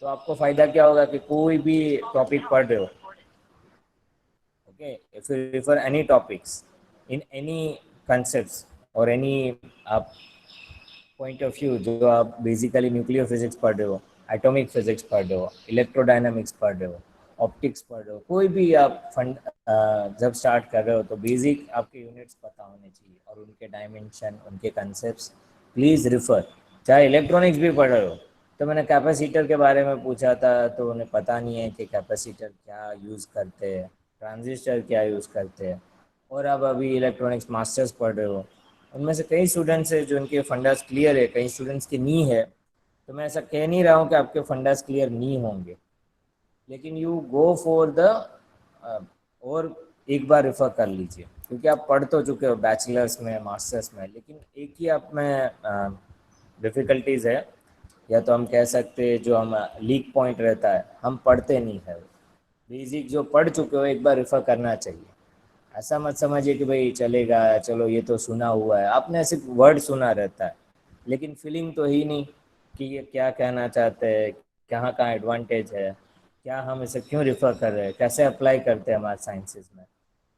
तो आपको फ़ायदा क्या होगा कि कोई भी टॉपिक पढ़ रहे हो, okay, if you refer any topics in any concepts और एनी आप पॉइंट ऑफ व्यू, जो आप बेसिकली न्यूक्लियर फिजिक्स पढ़ रहे हो, एटॉमिक फिजिक्स पढ़ रहे हो, इलेक्ट्रोडायनामिक्स पढ़ रहे हो, ऑप्टिक्स पढ़ रहे हो, कोई भी आप फंड जब स्टार्ट कर रहे हो तो बेसिक आपके यूनिट्स पता होने चाहिए और उनके डायमेंशन, उनके कंसेप्ट्स प्लीज़ रिफ़र। चाहे इलेक्ट्रॉनिक्स भी पढ़ रहे हो, तो मैंने कैपेसिटर के बारे में पूछा था तो उन्हें पता नहीं है कि कैपेसिटर क्या यूज़ करते हैं, ट्रांजिस्टर क्या यूज़ करते हैं। और आप अभी इलेक्ट्रॉनिक्स मास्टर्स पढ़ रहे हो, उनमें से कई स्टूडेंट्स हैं जो उनके फंडास क्लियर है, कई स्टूडेंट्स की नहीं है। तो मैं ऐसा कह नहीं रहा हूँ कि आपके फंडास क्लियर नहीं होंगे, लेकिन यू गो फॉर द और एक बार रेफर कर लीजिए, क्योंकि आप पढ़ तो चुके हो बैचलर्स में, मास्टर्स में, लेकिन एक ही आप में डिफ़िकल्टीज़ है, या तो हम कह सकते हैं जो हम लीक पॉइंट रहता है, हम पढ़ते नहीं है। बेसिक जो पढ़ चुके हो एक बार रेफर करना चाहिए। ऐसा मत समझिए कि भाई चलेगा, चलो ये तो सुना हुआ है, आपने सिर्फ वर्ड सुना रहता है, लेकिन फीलिंग तो ही नहीं कि ये क्या कहना चाहते हैं, कहाँ कहाँ एडवांटेज है, क्या हम इसे क्यों रिफ़र कर रहे हैं, कैसे अप्लाई करते हैं हमारे साइंसेस में।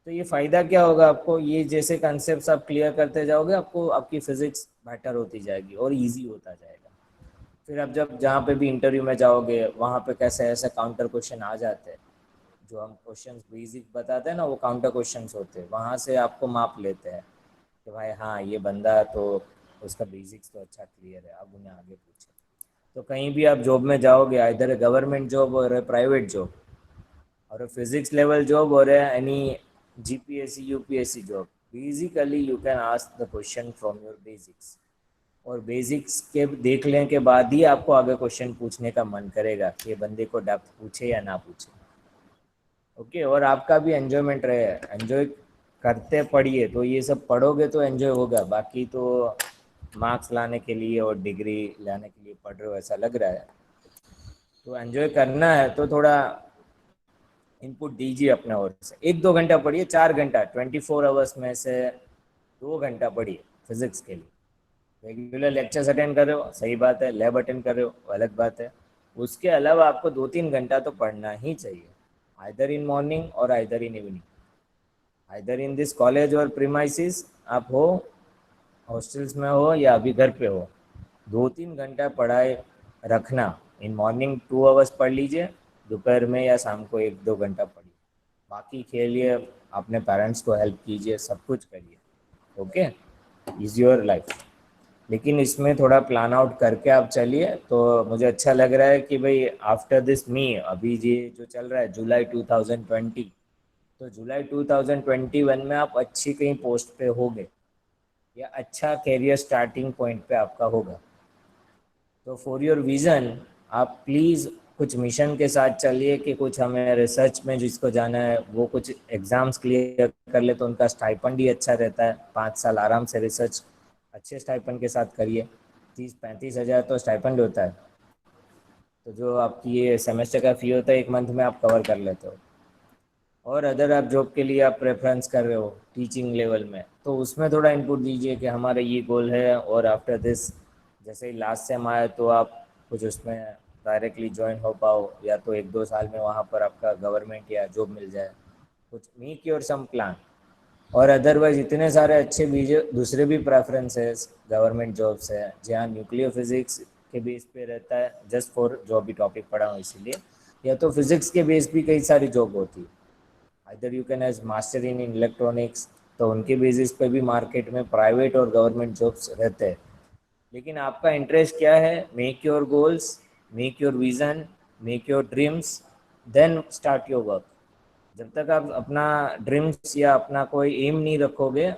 तो ये फ़ायदा क्या होगा आपको, ये जैसे कंसेप्ट आप क्लियर करते जाओगे, आपको आपकी फ़िज़िक्स बेटर होती जाएगी और ईजी होता जाएगा। फिर आप जब जहाँ पे भी इंटरव्यू में जाओगे, वहाँ पे कैसे ऐसे काउंटर क्वेश्चन आ जाते हैं, जो हम क्वेश्चंस बेसिक बताते हैं ना, वो काउंटर क्वेश्चंस होते हैं, वहाँ से आपको माप लेते हैं कि भाई हाँ ये बंदा तो उसका बेसिक्स तो अच्छा क्लियर है, अब उन्हें आगे पूछे। तो कहीं भी आप जॉब में जाओगे, इधर गवर्नमेंट जॉब और प्राइवेट जॉब, और फिजिक्स लेवल जॉब और any GPSC UPSC job, basically you can ask the question from your basics. और बेसिक्स के देख लेने के बाद ही आपको आगे क्वेश्चन पूछने का मन करेगा कि ये बंदे को डेप्थ पूछे या ना पूछे। ओके, और आपका भी एन्जॉयमेंट रहे, एन्जॉय करते पढ़िए, तो ये सब पढ़ोगे तो एन्जॉय होगा, बाकी तो मार्क्स लाने के लिए और डिग्री लाने के लिए पढ़ रहे हो ऐसा लग रहा है। तो एन्जॉय करना है तो थोड़ा इनपुट दीजिए अपने ओर से, 1-2 घंटा पढ़िए, 4 घंटा 24 आवर्स में से 2 घंटा पढ़िए फिजिक्स के लिए। रेगुलर लेक्चर्स अटेंड कर रहे हो, सही बात है, लैब अटेंड कर रहे हो, अलग बात है। उसके अलावा आपको 2-3 घंटा तो पढ़ना ही चाहिए, आइदर इन मॉर्निंग और either in evening, either in this college और प्रीमाइसिस, आप हो हॉस्टल्स में हो या अभी घर पे हो, 2-3 घंटा पढ़ाई रखना। इन मॉर्निंग 2 आवर्स पढ़ लीजिए, दोपहर में या शाम को 1-2 घंटा पढ़िए, बाकी खेलिए, अपने पेरेंट्स को हेल्प कीजिए, सब कुछ करिए। Okay, is your life. लेकिन इसमें थोड़ा प्लान आउट करके आप चलिए, तो मुझे अच्छा लग रहा है कि भाई आफ्टर दिस मी, अभी ये जो चल रहा है जुलाई 2020, तो जुलाई 2021 में आप अच्छी कहीं पोस्ट पे होगे, या अच्छा कैरियर स्टार्टिंग पॉइंट पे आपका होगा। तो फॉर योर विज़न आप प्लीज़ कुछ मिशन के साथ चलिए कि कुछ हमें रिसर्च में जिसको जाना है वो कुछ एग्ज़ाम्स क्लियर कर ले, तो उनका स्टाइपेंड ही अच्छा रहता है, 5 साल आराम से रिसर्च अच्छे स्टाइपेंड के साथ करिए। 30-35 हज़ार तो स्टाइपेंड होता है, तो जो आपकी ये सेमेस्टर का फ़ी होता है 1 मंथ में आप कवर कर लेते हो। और अदर आप जॉब के लिए आप प्रेफरेंस कर रहे हो टीचिंग लेवल में, तो उसमें थोड़ा इनपुट दीजिए कि हमारा ये गोल है, और आफ्टर दिस जैसे ही लास्ट सेम आए तो आप कुछ उसमें डायरेक्टली ज्वाइन हो पाओ, या तो 1-2 साल में वहाँ पर आपका गवर्नमेंट या जॉब मिल जाए, कुछ मेक योर सम प्लान। और अदरवाइज इतने सारे अच्छे बीजे दूसरे भी प्रेफरेंसेस गवर्नमेंट जॉब्स है, जहाँ न्यूक्लियर फिजिक्स के बेस पे रहता है, जस्ट फॉर जो भी टॉपिक पढ़ा हूँ इसीलिए, या तो फिजिक्स के बेस भी कई सारी जॉब होती है, इधर you can as master in electronics, तो उनके बेसिस पे भी मार्केट में प्राइवेट और गवर्नमेंट जॉब्स रहते हैं। लेकिन आपका इंटरेस्ट क्या है, make your goals, make your vision, make your dreams, then start your work. जब तक आप अपना ड्रीम्स या अपना कोई एम नहीं रखोगे,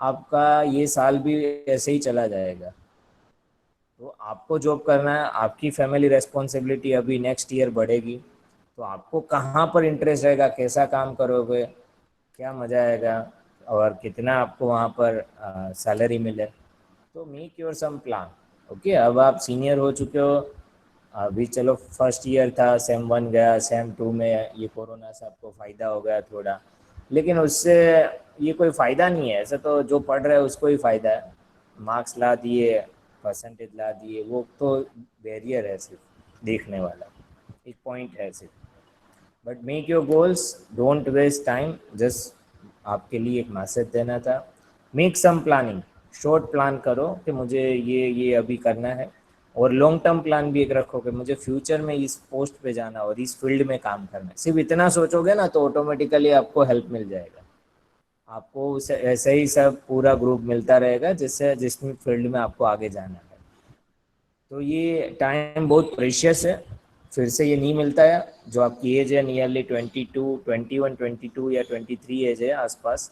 आपका ये साल भी ऐसे ही चला जाएगा। तो आपको जॉब करना है, आपकी फैमिली रेस्पॉन्सिबिलिटी अभी नेक्स्ट ईयर बढ़ेगी, तो आपको कहाँ पर इंटरेस्ट रहेगा, कैसा काम करोगे, क्या मज़ा आएगा, और कितना आपको वहाँ पर सैलरी मिले, तो make your some plan. Okay, अब आप सीनियर हो चुके हो, अभी चलो फर्स्ट ईयर था, सेम 1 गया, सेम 2 में ये कोरोना से आपको फ़ायदा हो गया थोड़ा, लेकिन उससे ये कोई फ़ायदा नहीं है, ऐसा तो जो पढ़ रहा है उसको ही फ़ायदा है। मार्क्स ला दिए, परसेंटेज ला दिए, वो तो बैरियर है सिर्फ देखने वाला। एक पॉइंट है सिर्फ। But make your goals, don't waste time. Just आपके लिए एक मैसेज देना था। Make some planning, short plan करो कि मुझे ये अभी करना है, और लॉन्ग टर्म प्लान भी एक रखो कि मुझे फ्यूचर में इस पोस्ट पे जाना और इस फील्ड में काम करना है। सिर्फ इतना सोचोगे ना तो ऑटोमेटिकली आपको हेल्प मिल जाएगा। आपको ऐसे ही सब पूरा ग्रुप मिलता रहेगा जिससे जिस फील्ड में आपको आगे जाना है। तो ये टाइम बहुत प्रेशियस है, फिर से ये नहीं मिलता है। जो आपकी एज है नियरली 22, 21, 22 या 23 एज है आसपास,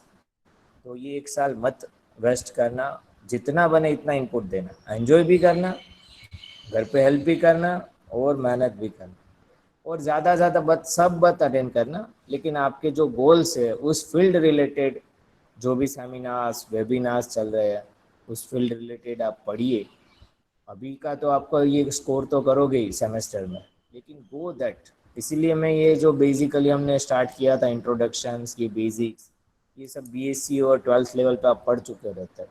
तो ये एक साल मत वेस्ट करना। जितना बने इतना इनपुट देना, एंजॉय भी करना, घर पे हेल्प भी करना, और मेहनत भी करना। और ज़्यादा ज़्यादा बत अटेंड करना, लेकिन आपके जो गोल्स है उस फील्ड रिलेटेड जो भी सेमिनार्स वेबिनार्स चल रहे हैं उस फील्ड रिलेटेड आप पढ़िए। अभी का तो आपको ये स्कोर तो करोगे ही सेमेस्टर में, लेकिन गो दैट। इसीलिए मैं ये जो बेसिकली हमने स्टार्ट किया था इंट्रोडक्शंस, ये बेसिक्स, ये सब बीएससी और ट्वेल्थ लेवल पे आप पढ़ चुके रहते हैं।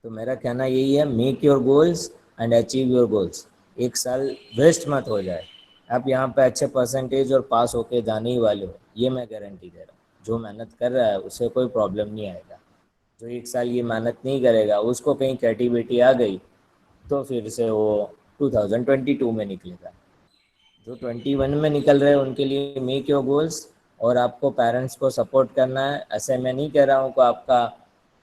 तो मेरा कहना यही है, make your goals and achieve your goals. एक साल वेस्ट मत हो जाए। आप यहाँ पे अच्छे परसेंटेज और पास होके जाने ही वाले हो, ये मैं गारंटी दे रहा हूँ। जो मेहनत कर रहा है उसे कोई प्रॉब्लम नहीं आएगा। जो एक साल ये मेहनत नहीं करेगा उसको कहीं कैटी बेटी आ गई तो फिर से वो 2022 में निकलेगा। जो 21 में निकल रहे हैं उनके लिए मेक योर गोल्स। और आपको पेरेंट्स को सपोर्ट करना है। ऐसे मैं नहीं कह रहा हूँ कि आपका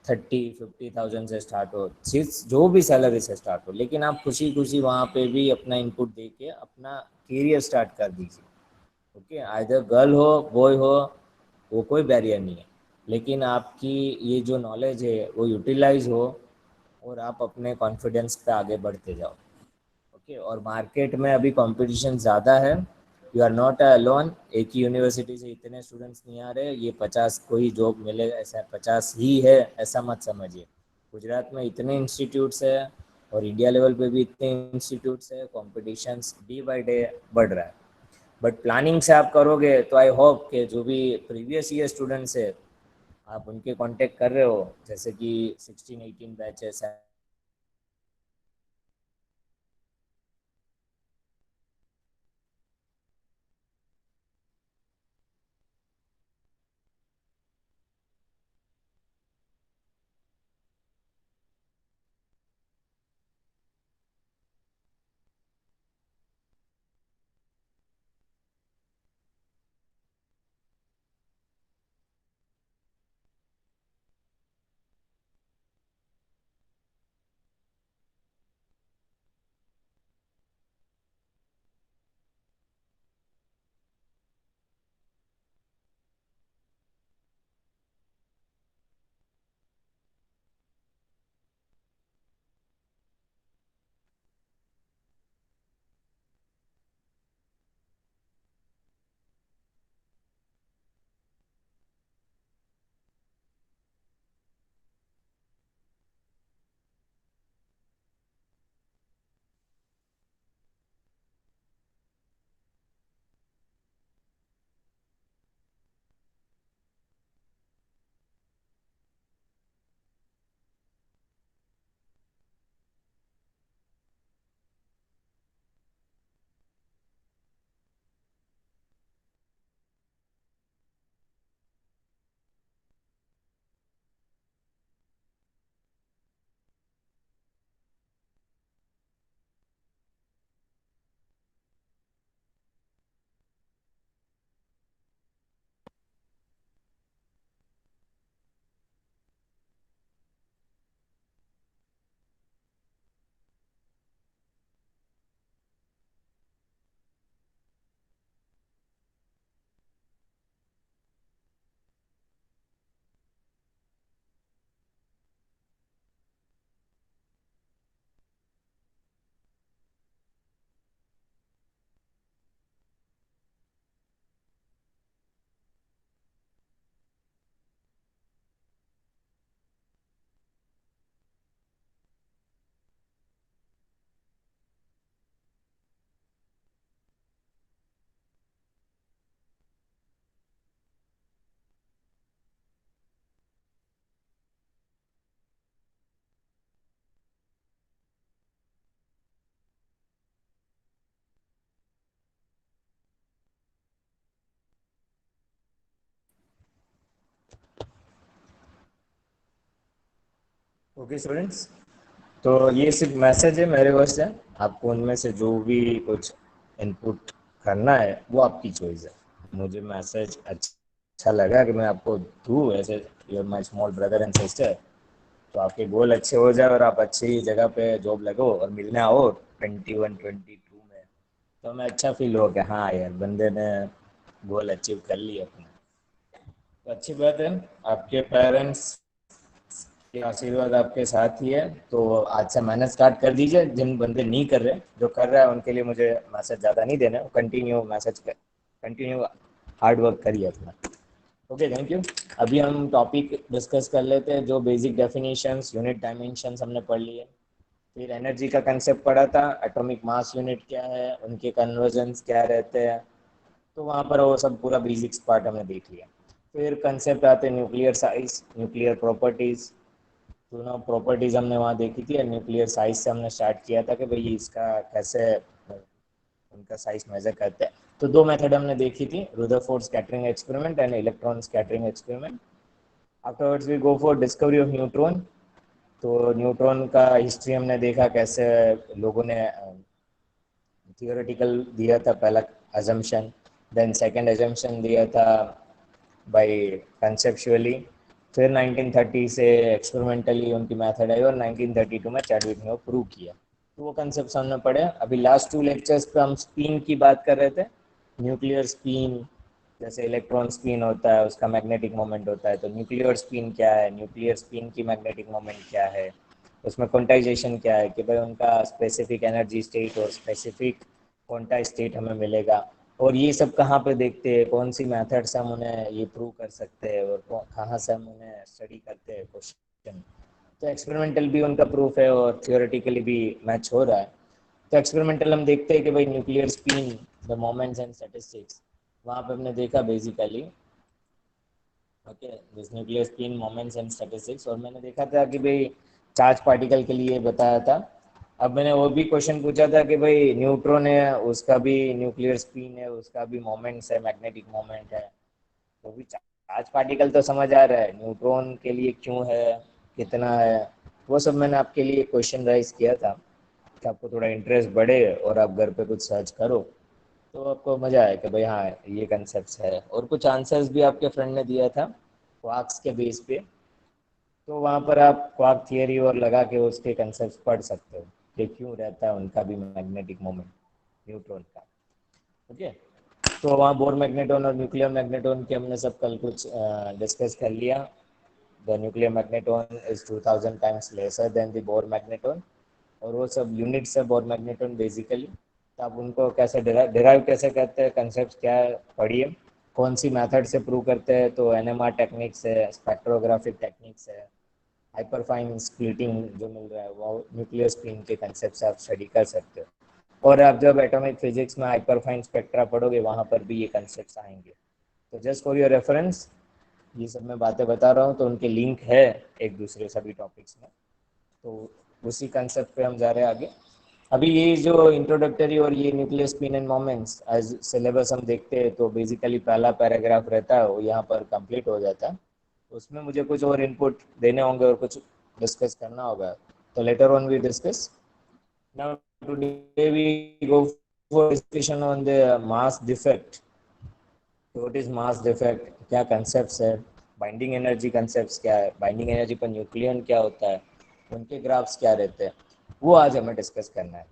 30-50,000 से स्टार्ट हो, जिस जो भी सैलरी से स्टार्ट हो, लेकिन आप खुशी खुशी वहाँ पे भी अपना इनपुट दे के अपना करियर स्टार्ट कर दीजिए। ओके, आइदर गर्ल हो बॉय हो, वो कोई बैरियर नहीं है। लेकिन आपकी ये जो नॉलेज है वो यूटिलाइज हो, और आप अपने कॉन्फिडेंस पे आगे बढ़ते जाओ। ओके, और मार्केट में अभी कंपटीशन ज़्यादा है। You are not alone. एक ही यूनिवर्सिटी से इतने स्टूडेंट्स नहीं आ रहे ये 50 कोई जॉब मिलेगा ऐसा 50 ही है, ऐसा मत समझिए। गुजरात में इतने इंस्टीट्यूट्स है, और इंडिया लेवल पे भी इतने इंस्टीट्यूट्स है। कॉम्पिटिशन डे बाय डे बढ़ रहा है। बट प्लानिंग से आप करोगे तो आई होप कि जो भी प्रीवियस ईयर स्टूडेंट्स है आप उनके कांटेक्ट कर रहे हो, जैसे कि 16-18 बैचेस है। ओके स्टूडेंट्स, तो ये सिर्फ मैसेज है मेरे ओर से। आपको उनमें से जो भी कुछ इनपुट करना है वो आपकी चॉइस है। मुझे मैसेज अच्छा लगा कि मैं आपको दूँ ऐसे, your my small brother and sister, तो आपके गोल अच्छे हो जाए और आप अच्छी जगह पे जॉब लगो और मिलने आओ 21-22 में, तो हमें अच्छा फील हो कि हाँ यार बंदे ने गोल अचीव कर लिया अपना। तो अच्छी बात है, आपके पेरेंट्स के आशीर्वाद आपके साथ ही है, तो आज से मेहनत स्टार्ट कर दीजिए। जिन बंदे नहीं कर रहे, जो कर रहा है उनके लिए मुझे मैसेज ज़्यादा नहीं देना, कंटिन्यू मैसेज कर, कंटिन्यू हार्ड वर्क करिए अपना। Okay, thank you. अभी हम टॉपिक डिस्कस कर लेते हैं, जो बेसिक डेफिनेशंस, यूनिट डायमेंशंस हमने पढ़ लिए। फिर एनर्जी का कंसेप्ट पढ़ा था, एटॉमिक मास यूनिट क्या है, उनके कन्वर्जन्स क्या रहते हैं, तो वहाँ पर वो सब पूरा बेसिक्स पार्ट हमने देख लिया। फिर कंसेप्ट आते हैं न्यूक्लियर साइज, न्यूक्लियर प्रॉपर्टीज़, दोनों प्रॉपर्टीज हमने वहाँ देखी थी। न्यूक्लियर साइज से हमने स्टार्ट किया था कि भाई इसका कैसे उनका साइज मेजर करते हैं। तो दो मेथड हमने देखी थी, Rutherford scattering experiment and electron scattering experiment. Afterwards we go for discovery of neutron. तो न्यूट्रॉन का हिस्ट्री हमने देखा, कैसे लोगों ने थियोरेटिकल दिया था पहला अजम्पशन, देन सेकंड अजम्पशन दिया था बाय कंसेप्चुअली। फिर 1930 से एक्सपेरिमेंटली उनकी मेथड आई और 1932 में चैडविक ने वो प्रूव किया। तो वो कंसेप्ट हमने पढ़े। अभी लास्ट 2 लेक्चर्स पे हम स्पिन की बात कर रहे थे, न्यूक्लियर स्पिन, जैसे इलेक्ट्रॉन स्पिन होता है उसका मैग्नेटिक मोमेंट होता है, तो न्यूक्लियर स्पिन क्या है, न्यूक्लियर स्पिन की मैग्नेटिक मोमेंट क्या है, उसमें क्वांटाइजेशन क्या है कि भाई उनका स्पेसिफिक एनर्जी स्टेट और स्पेसिफिक क्वांटा स्टेट हमें मिलेगा। और ये सब कहाँ पे देखते हैं, कौन सी मेथड से हम उन्हें ये प्रूव कर सकते हैं, और कहाँ से हम उन्हें स्टडी करते हैं क्वेश्चन। तो एक्सपेरिमेंटल भी उनका प्रूफ है और थियोरेटिकली भी मैच हो रहा है। तो एक्सपेरिमेंटल हम देखते हैं कि भाई nuclear spin, the moments and statistics, वहाँ पे हमने देखा basically, okay, this nuclear spin moments and statistics. और मैंने देखा था कि भाई चार्ज पार्टिकल के लिए बताया था। अब मैंने वो भी क्वेश्चन पूछा था कि भाई न्यूट्रॉन है, उसका भी न्यूक्लियर स्पिन है, उसका भी मोमेंट्स है, मैग्नेटिक मोमेंट है। तो भी चार्ज पार्टिकल तो समझ आ रहा है, न्यूट्रॉन के लिए क्यों है, कितना है, वो सब मैंने आपके लिए क्वेश्चन राइज किया था कि आपको थोड़ा इंटरेस्ट बढ़े और आप घर पे कुछ सर्च करो, तो आपको मजा आया कि भाई हाँ ये कंसेप्ट है। और कुछ आंसर्स भी आपके फ्रेंड ने दिया था क्वार्क्स के बेस पे, तो वहाँ पर आप क्वार्क थियरी और लगा के उसके कंसेप्ट पढ़ सकते हो कि क्यों रहता है उनका भी मैग्नेटिक मोमेंट न्यूट्रॉन का। ओके, तो वहाँ बोर मैग्नेटॉन और न्यूक्लियर मैग्नेटॉन के हमने सब कल कुछ डिस्कस कर लिया। The nuclear magneton is 2000 times lesser than the bore magneton, और वो सब यूनिट्स है बोर मैग्नेटॉन बेसिकली। तो आप उनको कैसे डिराइव कैसे करते हैं, कंसेप्ट क्या है पढ़िए। कौन सी मेथड से प्रूव करते हैं, तो एनएमआर टेक्निक्स है, स्पेक्ट्रोग्राफिक टेक्निक्स है, हाइपरफाइन स्प्लिटिंग जो मिल रहा है, वो न्यूक्लियर स्पिन के कंसेप्ट से आप स्टडी कर सकते हो। और आप जब एटॉमिक फिजिक्स में हाइपरफाइन स्पेक्ट्रा पढ़ोगे वहाँ पर भी ये कंसेप्ट आएंगे। तो जस्ट फॉर योर रेफरेंस ये सब मैं बातें बता रहा हूँ, तो उनके लिंक है एक दूसरे सभी टॉपिक्स में, तो उसी कंसेप्ट पे हम जा रहे हैं आगे। अभी ये जो इंट्रोडक्टरी और ये nuclear spin and moments as syllabus हम देखते हैं, तो बेसिकली पहला पैराग्राफ रहता है वो यहाँ पर कंप्लीट हो जाता है। उसमें मुझे कुछ और इनपुट देने होंगे और कुछ डिस्कस करना होगा, तो later on we discuss. Now today we go for discussion on the mass defect. What is mass defect, क्या कंसेप्ट है, बाइंडिंग एनर्जी कंसेप्ट क्या है, बाइंडिंग एनर्जी पर न्यूक्लियन क्या होता है, उनके ग्राफ्स क्या रहते हैं, वो आज हमें डिस्कस करना है।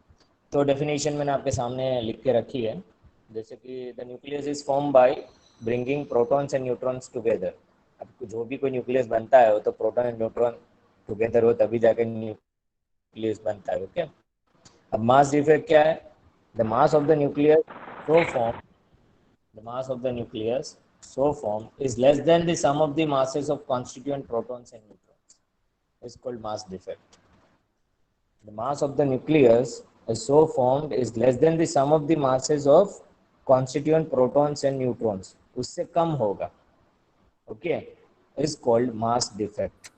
तो डेफिनेशन मैंने आपके सामने लिख के रखी है, जैसे कि the nucleus is form by bringing protons and neutrons together. अब जो भी कोई न्यूक्लियस बनता है वो तो प्रोटॉन एंड न्यूट्रॉन टुगेदर हो तभी जाकर न्यूक्लियस बनता है। ओके, अब मास डिफेक्ट क्या है, the mass of the nucleus so form, the mass of the nucleus so formed is less than the sum of the masses of constituent protons and neutrons. It's called mass defect. The mass of the nucleus is so formed is less than the sum of the masses of constituent protons and neutrons. उससे कम होगा, okay, is called mass defect.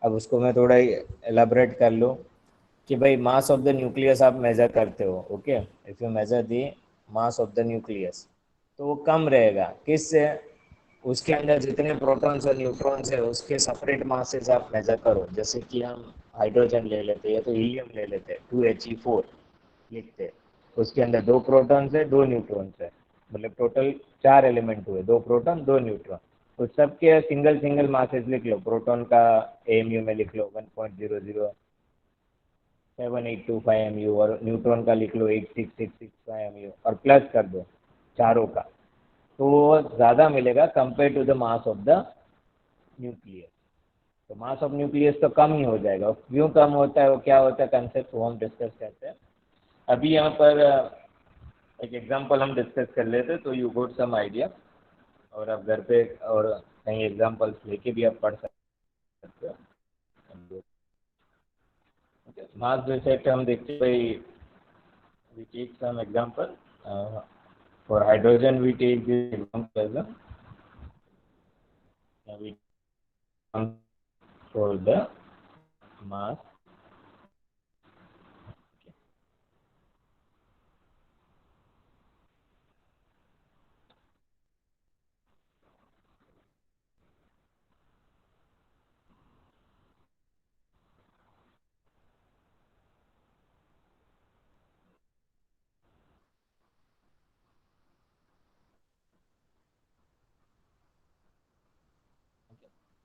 अब उसको मैं थोड़ा elaborate कर लूँ कि भाई मास ऑफ द न्यूक्लियस आप मेजर करते हो, okay, if you measure the mass of the nucleus, तो वो कम रहेगा किससे, उसके अंदर जितने प्रोटॉन्स और न्यूट्रॉन्स है उसके सेपरेट मासेस आप मेजर करो। जैसे कि हम हाइड्रोजन ले लेते या तो हीलियम ले लेते, 2He4 लिखते, उसके अंदर 2 प्रोटॉन्स है 2 न्यूट्रॉन्स है, मतलब टोटल 4 एलिमेंट हुए, 2 प्रोटॉन 2 न्यूट्रॉन। उस सबके सिंगल सिंगल मासेस लिख लो, प्रोटॉन का एएमयू में लिख लो 1.00782 और न्यूट्रॉन का लिख लो 86665 और प्लस कर दो चारों का, तो वो ज़्यादा मिलेगा compare to the mass of the nucleus. तो मास ऑफ न्यूक्लियस तो कम ही हो जाएगा, क्यों कम होता है, वो क्या होता है कंसेप्ट, वो हम डिस्कस करते हैं। अभी यहाँ पर एक एग्जांपल हम डिस्कस कर लेते तो यू गोट सम आइडिया, और आप घर पे और कहीं एग्जांपल्स लेके भी आप पढ़ सकते हो। मास डिफेक्ट हम देखते हैं भाई, we take some example for hydrogen, we take this example as we for the mass.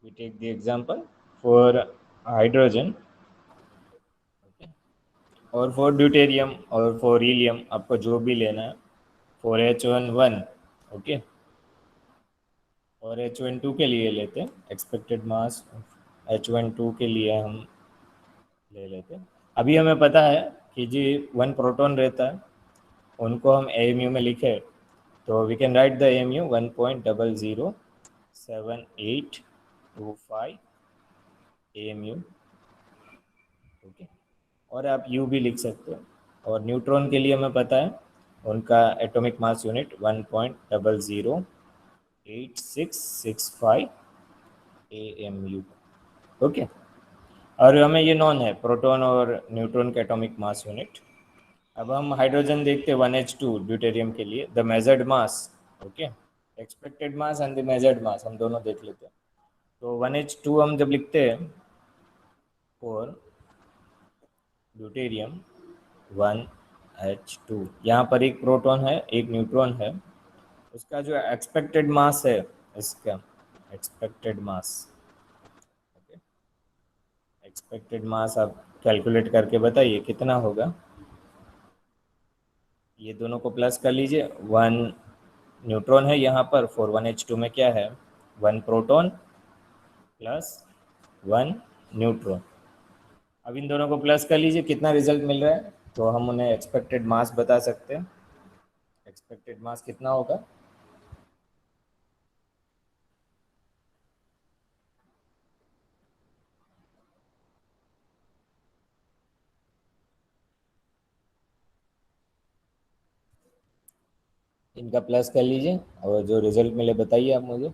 We take the example for hydrogen, और फॉर ड्यूटेरियम और फॉर हीलियम, आपको जो भी लेना है, फॉर H11, ओके, और H12 के लिए लेते हैं एक्सपेक्टेड मास, H12 के लिए हम ले लेते हैं। अभी हमें पता है कि जी 1 प्रोटॉन रहता है, उनको हम एएमयू में लिखे तो we can write the AMU 1.00782 AMU, okay, और आप यू भी लिख सकते हो। और न्यूट्रॉन के लिए हमें पता है उनका atomic mass unit 1.00865 AMU, okay. और हमें ये नॉन है प्रोटॉन और न्यूट्रॉन के एटॉमिक मास यूनिट। अब हम हाइड्रोजन देखते हैं 1H2 ड्यूटेरियम के लिए, the measured mass, okay, expected mass and the measured mass हम दोनों देख लेते हैं। तो 1H2 हम जब लिखते हैं फॉर ड्यूटेरियम 1H2, यहाँ पर एक प्रोटॉन है एक न्यूट्रॉन है, उसका जो एक्सपेक्टेड मास है, इसका एक्सपेक्टेड मास, एक्सपेक्टेड मास आप कैलकुलेट करके बताइए कितना होगा। ये दोनों को प्लस कर लीजिए, 1 न्यूट्रॉन है यहाँ पर, फॉर 1H2 में क्या है, 1 प्रोटॉन प्लस 1 न्यूट्रॉन। अब इन दोनों को प्लस कर लीजिए, कितना रिजल्ट मिल रहा है, तो हम उन्हें एक्सपेक्टेड मास बता सकते हैं। एक्सपेक्टेड मास कितना होगा, इनका प्लस कर लीजिए और जो रिजल्ट मिले बताइए आप मुझे।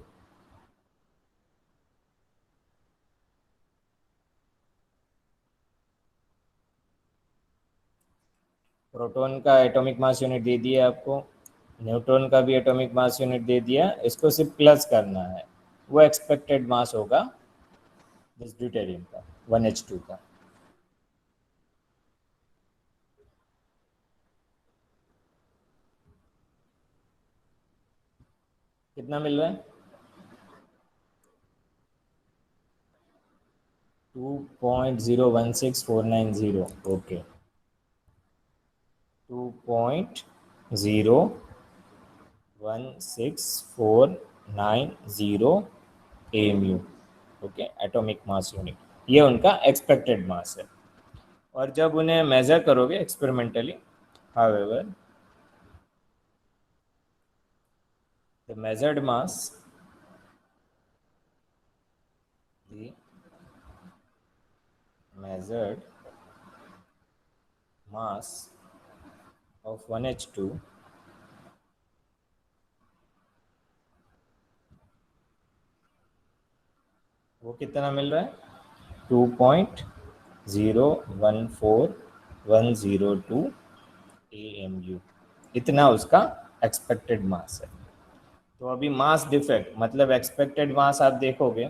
प्रोटॉन का एटॉमिक मास यूनिट दे दिया आपको, न्यूट्रॉन का भी एटॉमिक मास यूनिट दे दिया, इसको सिर्फ प्लस करना है, वो एक्सपेक्टेड मास होगा दिस ड्यूटेरियम का 1H2 का। कितना मिल रहा है, 2.016490, okay, 2.01649 AMU, okay, atomic mass unit, ये उनका एक्सपेक्टेड मास है। और जब उन्हें मेजर करोगे experimentally, however the measured mass, the measured mass of 1H2 वो कितना मिल रहा है, 2.014102 एएमयू, इतना उसका एक्सपेक्टेड मास है। तो अभी मास डिफेक्ट मतलब एक्सपेक्टेड मास आप देखोगे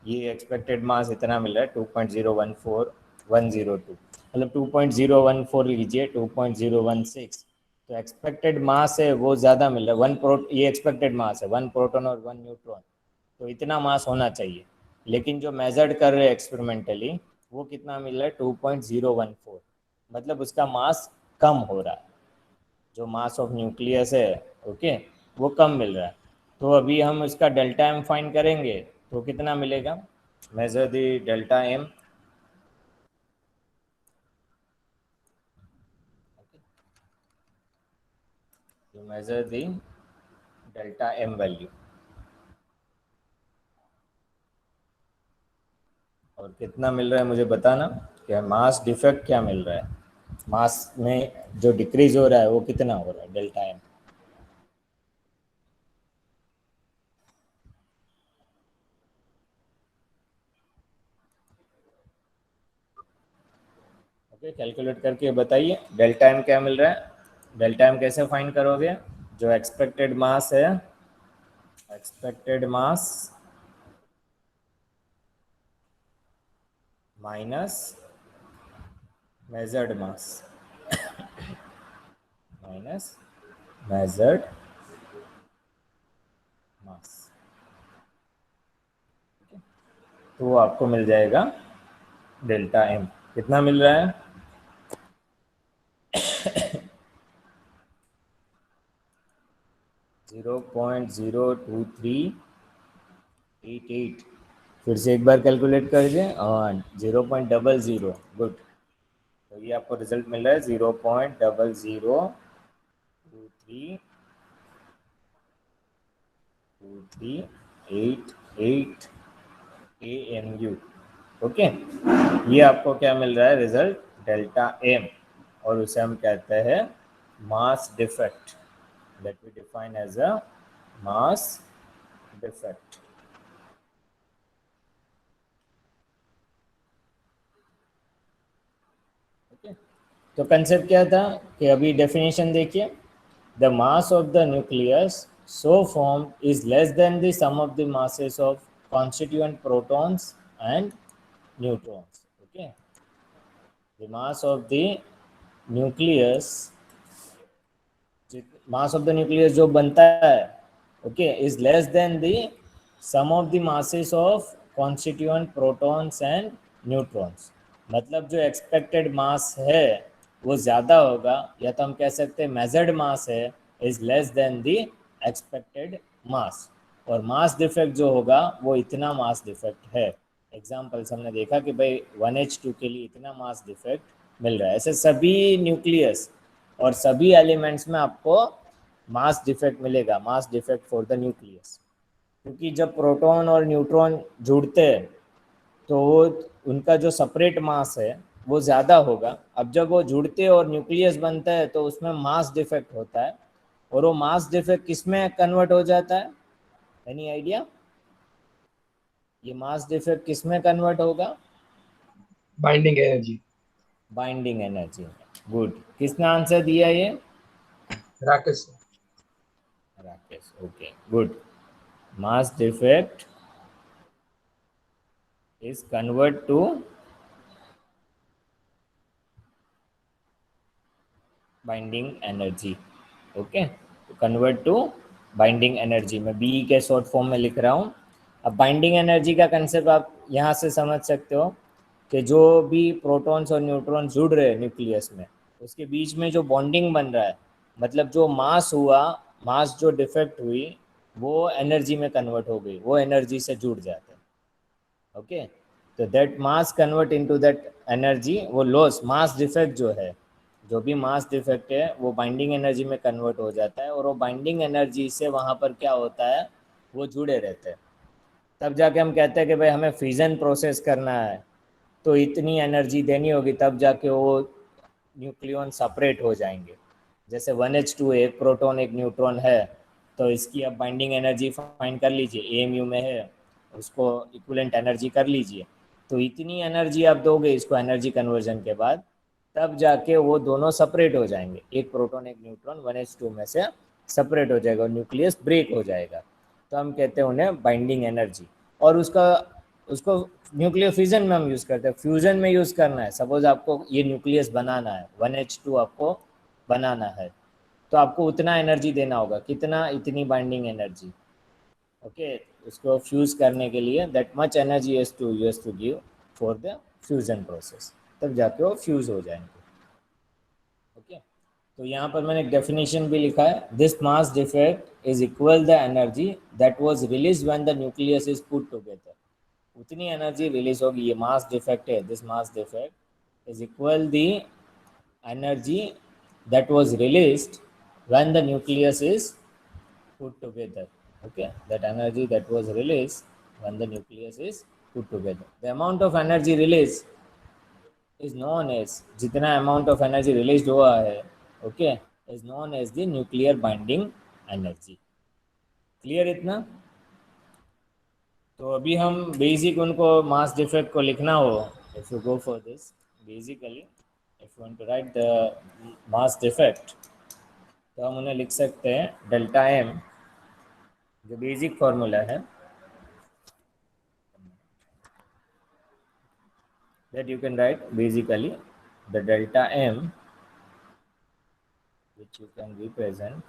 ये एक्सपेक्टेड मास इतना मिल रहा है 2.014102, मतलब 2.014 लीजिए, 2.016, तो एक्सपेक्टेड मास है वो ज़्यादा मिल रहा है। ये एक्सपेक्टेड मास है, 1 प्रोटॉन और 1 न्यूट्रॉन, तो इतना मास होना चाहिए। लेकिन जो मेजर्ड कर रहे हैं एक्सपेरिमेंटली वो कितना मिल रहा है 2.014, मतलब उसका मास कम हो रहा है, जो मास ऑफ न्यूक्लियस है, ओके, वो कम मिल रहा है। तो अभी हम इसका डेल्टा एम फाइंड करेंगे, तो कितना मिलेगा, measure the delta M, to measure the delta m value, और कितना मिल रहा है मुझे बताना, क्या मास डिफेक्ट क्या मिल रहा है, मास में जो डिक्रीज हो रहा है वो कितना हो रहा है डेल्टा एम। ओके, कैलकुलेट करके बताइए डेल्टा एम क्या मिल रहा है। डेल्टा एम कैसे फाइंड करोगे, जो एक्सपेक्टेड मास है, एक्सपेक्टेड मास माइनस मेजर्ड मास, माइनस मेजर्ड मास, तो आपको मिल जाएगा डेल्टा एम, कितना मिल रहा है 0.02388। फिर से एक बार कैलकुलेट कर दें, और 0.00, गुड। तो ये आपको रिजल्ट मिल रहा है 0.002388 AMU, ओके। ये आपको क्या मिल रहा है रिजल्ट, डेल्टा एम, और उसे हम कहते हैं mass defect, that we define as a mass defect, okay. तो कंसेप्ट क्या था कि अभी डेफिनेशन देखिए, the mass of the nucleus so form is less than the sum of the masses of constituent protons and neutrons, okay। the mass of the nucleus, mass of the nucleus जो बनता है, okay, is less than the sum of the masses of constituent protons and neutrons, मतलब जो expected मास है वो ज़्यादा होगा, या तो हम कह सकते हैं मेजर्ड मास है is less than the expected mass, और मास डिफेक्ट जो होगा वो इतना मास डिफेक्ट है। एग्जाम्पल्स हमने देखा कि भाई 1H2 के लिए इतना मास डिफेक्ट मिल रहा है, ऐसे सभी न्यूक्लियस और सभी एलिमेंट्स में आपको मास डिफेक्ट मिलेगा, mass defect for the nucleus, क्योंकि जब प्रोटॉन और न्यूट्रॉन जुड़ते हैं तो वो उनका जो सेपरेट मास है वो ज़्यादा होगा। अब जब वो जुड़ते हैं और न्यूक्लियस बनता है तो उसमें मास डिफेक्ट होता है, और वो मास डिफेक्ट किस में कन्वर्ट हो जाता है, एनी आइडिया, ये मास डिफेक्ट किस में कन्वर्ट होगा, binding energy. Binding energy, good. किसने आंसर दिया ये, Rakesh. Rakesh, okay, good. Mass defect is convert to binding energy, okay, तो कन्वर्ट टू बाइंडिंग एनर्जी, मैं बी के शॉर्ट फॉर्म में लिख रहा हूँ। अब बाइंडिंग एनर्जी का कंसेप्ट आप यहाँ से समझ सकते हो कि जो भी प्रोटॉन्स और न्यूट्रॉन्स जुड़ रहे हैं न्यूक्लियस में, उसके बीच में जो बॉन्डिंग बन रहा है, मतलब जो मास हुआ, मास जो डिफेक्ट हुई वो एनर्जी में कन्वर्ट हो गई, वो एनर्जी से जुड़ जाते हैं, ओके। तो that mass convert into that energy, वो लॉस मास डिफेक्ट जो है, जो भी मास डिफेक्ट है वो बाइंडिंग एनर्जी में कन्वर्ट हो जाता है, और वो बाइंडिंग एनर्जी से वहाँ पर क्या होता है, वो जुड़े रहते हैं। तब जाके हम कहते हैं कि भाई हमें फ्यूजन प्रोसेस करना है, तो इतनी एनर्जी देनी होगी, तब जाके वो न्यूक्लियन सेपरेट हो जाएंगे। जैसे 1H2 एक प्रोटॉन एक न्यूट्रॉन है, तो इसकी अब बाइंडिंग एनर्जी फाइंड कर लीजिए, AMU में है, उसको इक्विवेलेंट एनर्जी कर लीजिए। तो इतनी एनर्जी आप दोगे इसको एनर्जी कन्वर्जन के बाद, तब जाके वो दोनों सेपरेट हो जाएंगे, एक प्रोटॉन एक न्यूट्रॉन 1H2 में से सेपरेट हो जाएगा और न्यूक्लियस ब्रेक हो जाएगा, तो हम कहते हैं उन्हें बाइंडिंग एनर्जी। और उसका उसको न्यूक्लियर फ्यूजन में हम यूज़ करते हैं, फ्यूजन में यूज़ करना है। सपोज आपको ये न्यूक्लियस बनाना है, 1H2 आपको बनाना है, तो आपको उतना एनर्जी देना होगा, कितना, इतनी बाइंडिंग एनर्जी। ओके, उसको फ्यूज़ करने के लिए that much energy has to give for the fusion process, तब जाके वो फ्यूज़ हो जाएंगे। ओके, तो यहाँ पर मैंने एक डेफिनेशन भी लिखा है, this mass defect is equal the energy that was release when the nucleus is put together. उतनी एनर्जी रिलीज होगी, ये मास डिफेक्ट है, this mass defect is equal the energy that was released when the nucleus is put together. Okay, that energy that was released when the nucleus is put together, the amount of energy released is known as, जितना amount of energy released हुआ है, okay, is known as the nuclear binding energy. Clear इतना? तो अभी हम basic उनको mass defect को लिखना हो, if you go for this, basically if you want to write the mass defect, तो हम उन्हें लिख सकते हैं डेल्टा एम, जो बेसिक फार्मूला है, that you can write basically the delta m, which you can represent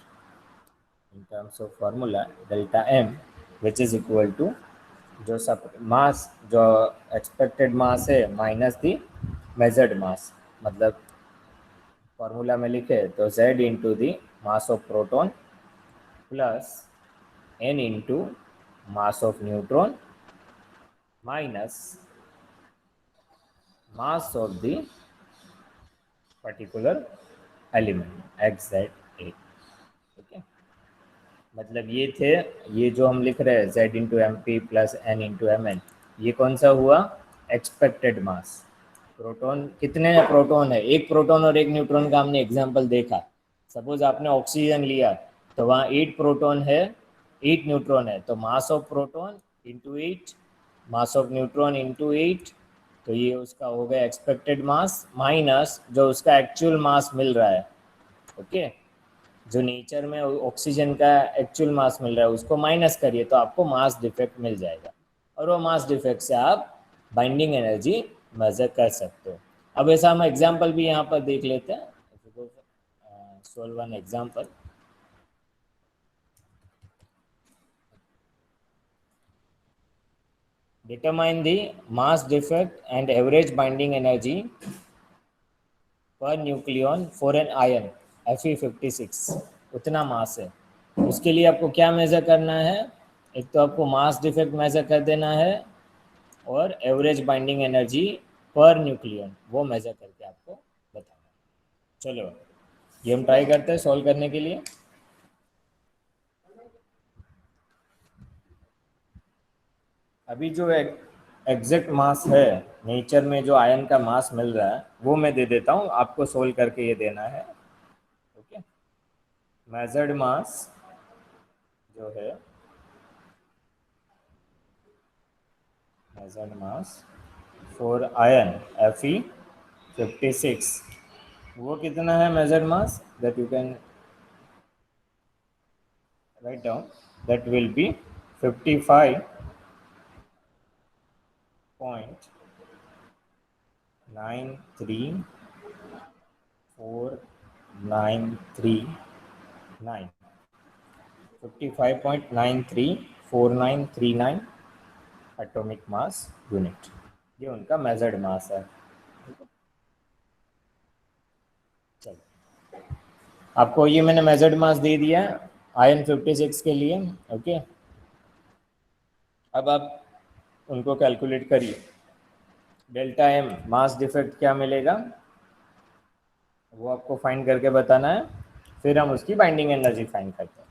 in terms of formula delta m, which is equal to जो सब मास, जो एक्सपेक्टेड मास है माइनस दी मेजर्ड मास, मतलब फार्मूला में लिखे तो z into the mass of proton plus n into mass of neutron minus mass of the particular element x Z A. Okay, मतलब ये थे, ये जो हम लिख रहे हैं z into M P plus N into M N, ये कौन सा हुआ? Expected mass. प्रोटॉन कितने प्रोटॉन है? एक प्रोटॉन और एक न्यूट्रॉन का हमने एग्जांपल देखा। सपोज आपने ऑक्सीजन लिया तो वहाँ 8 प्रोटॉन है, 8 न्यूट्रॉन है, तो mass of proton into 8, mass of neutron into 8, तो ये उसका हो गया एक्सपेक्टेड मास माइनस जो उसका एक्चुअल मास मिल रहा है। ओके, जो नेचर में ऑक्सीजन का एक्चुअल मास मिल रहा है उसको माइनस करिए तो आपको मास डिफेक्ट मिल जाएगा, और वो मास डिफेक्ट से आप बाइंडिंग एनर्जी मेजर कर सकते हो। अब ऐसा हम एग्जांपल भी यहाँ पर देख लेते हैं, solve one example. Determine the mass defect and average binding energy per nucleon for an ion Fe56, उतना मास है। उसके लिए आपको क्या मेज़र करना है? एक तो आपको मास डिफेक्ट मेज़र कर देना है, और average binding energy per nucleon वो मेज़र करके आपको बताना है। चलो ये हम ट्राई करते हैं सॉल्व करने के लिए। अभी जो एग्जैक्ट मास है नेचर में, जो आयन का मास मिल रहा है वो मैं दे देता हूँ, आपको सोल्व करके ये देना है। ओके, मेजर्ड मास जो है, measured mass for ion Fe56, वो कितना है measured mass? That you can write down, that will B 55.93493 55.934939 atomic mass unit, ये उनका मेजर्ड मास है। चलो, आपको ये मैंने मेजर्ड मास दे दिया आयन 56 के लिए। ओके, अब आप उनको कैलकुलेट करिए। डेल्टा एम मास डिफेक्ट क्या मिलेगा वो आपको फाइंड करके बताना है, फिर हम उसकी बाइंडिंग एनर्जी फाइंड करते हैं।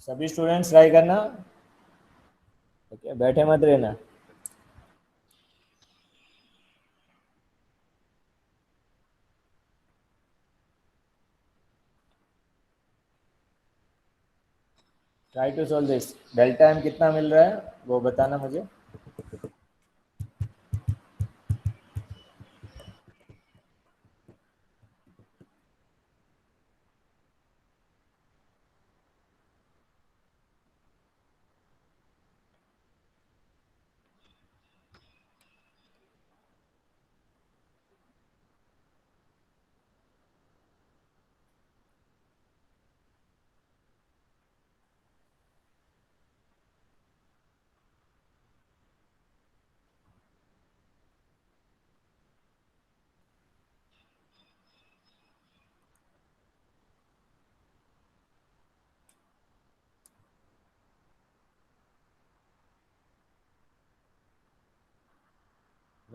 सभी स्टूडेंट्स ट्राई करना। ओके, बैठे मत रहना। Try to solve this. Delta M कितना मिल रहा है वो बताना मुझे।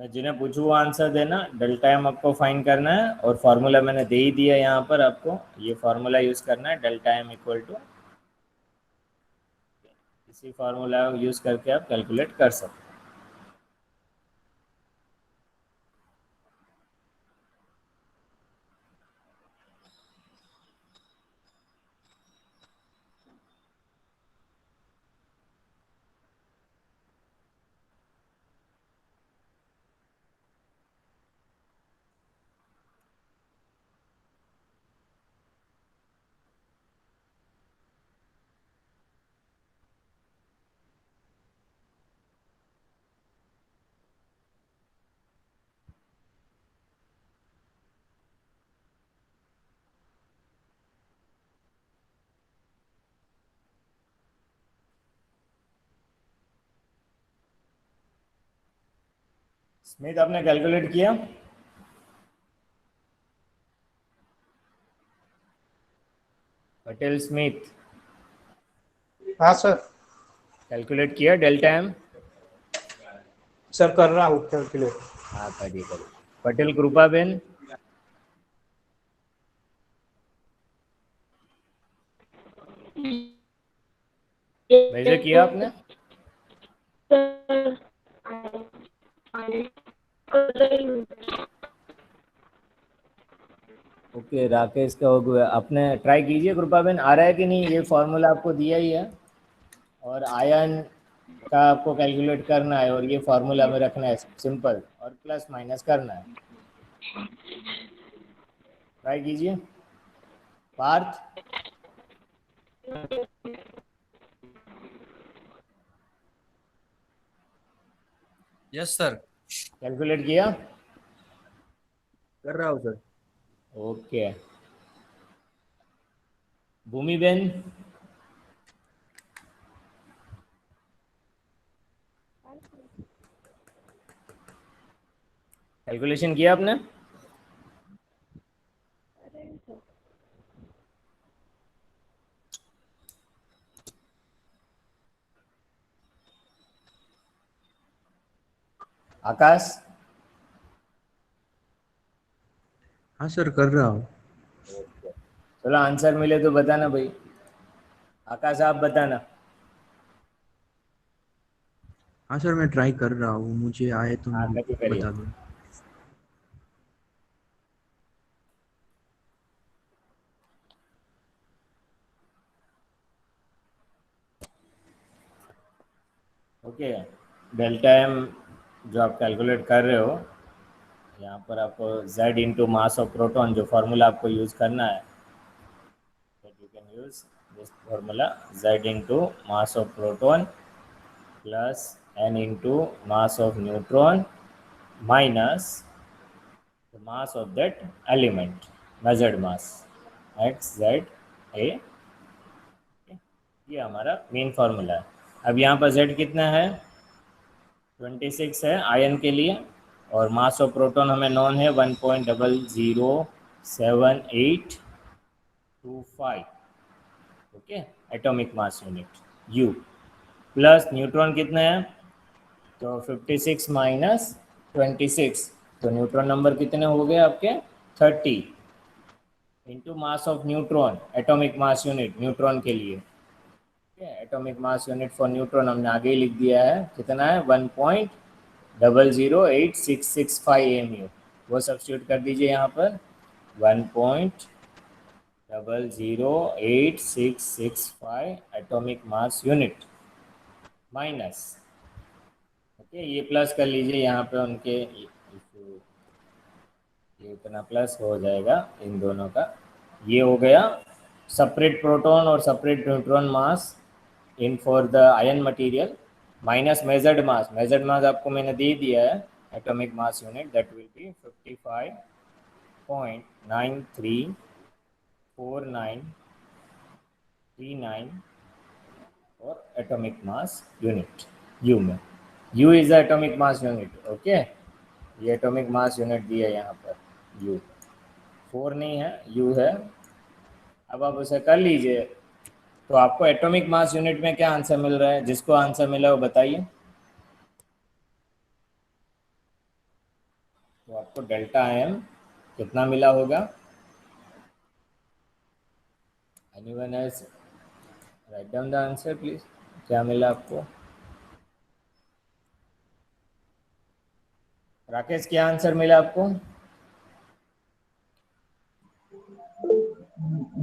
मैं जिन्हें पूछूँ वो आंसर देना, डेल्टा एम आपको फाइंड करना है और फार्मूला मैंने दे ही दिया यहाँ पर आपको, ये फार्मूला यूज़ करना है, डेल्टा एम इक्वल टू, इसी फार्मूला यूज़ करके आप कैलकुलेट कर सकते हैं। स्मिथ आपने कैलकुलेट किया? पटेल स्मिथ, हाँ सर। कैलकुलेट किया डेल्टा एम? सर कर रहा हूँ कैलकुलेट। हाँ करिए करिए। पटेल कृपा बेन, मेजर किया आपने? ओके, राकेश का हो गया। आपने ट्राई कीजिए कृपा बेन, आ रहा है कि नहीं? ये फॉर्मूला आपको दिया ही है और आयन का आपको कैलकुलेट करना है और ये फार्मूला में रखना है, सिंपल, और प्लस माइनस करना है। ट्राई कीजिए पार्थ। Yes sir. कैलकुलेट किया? कर रहा हूँ सर। ओके। भूमि बेन, कैलकुलेशन किया आपने? आकाश, हाँ सर कर रहा हूँ। चलो आंसर मिले तो बताना भाई। आकाश आप बताना। हाँ सर मैं ट्राई कर रहा हूँ, मुझे आए तो हाँ मैं करिए करिए। बता दूँ। ओके, डेल्टा एम जो आप कैलकुलेट कर रहे हो, यहाँ पर आपको z into mass of proton जो फार्मूला आपको यूज़ करना है, you can use this formula, z into mass of proton plus n into mass of neutron minus the mass of that element, measured mass, x Z A. ये हमारा main formula है। अब यहाँ पर z कितना है? 26 है आयन के लिए, और मास ऑफ प्रोटॉन हमें नॉन है 1.0072825, okay, atomic mass unit you. Plus neutron कितना है? तो 56 माइनस 26, तो न्यूट्रॉन नंबर कितने हो गए आपके? 30 into mass of neutron, atomic mass unit neutron के लिए, atomic mass unit for neutron हमने आगे ही लिख दिया है, कितना है? 1.008665 mu। वो सब्स्टिट्यूट कर दीजिए यहाँ पर, 1.008665 atomic mass unit minus, okay, ये प्लस कर लीजिए यहाँ पे उनके, ये इतना प्लस हो जाएगा इन दोनों का। ये हो गया सेपरेट प्रोटॉन और separate neutron mass in for the ion material, minus measured mass आपको मैंने दे दिया है, atomic mass unit that will be 55.934939 और एटॉमिक मास यूनिट यू में, u is the atomic mass unit, okay. ये एटॉमिक मास यूनिट दिया है यहाँ पर, यू 4 नहीं है, यू है। अब आप उसे कर लीजिए, तो आपको एटॉमिक मास यूनिट में क्या आंसर मिल रहा है? जिसको आंसर मिला वो बताइए। आपको डेल्टा एम कितना मिला होगा? Anyone else write down the answer please, क्या मिला आपको? राकेश क्या आंसर मिला आपको?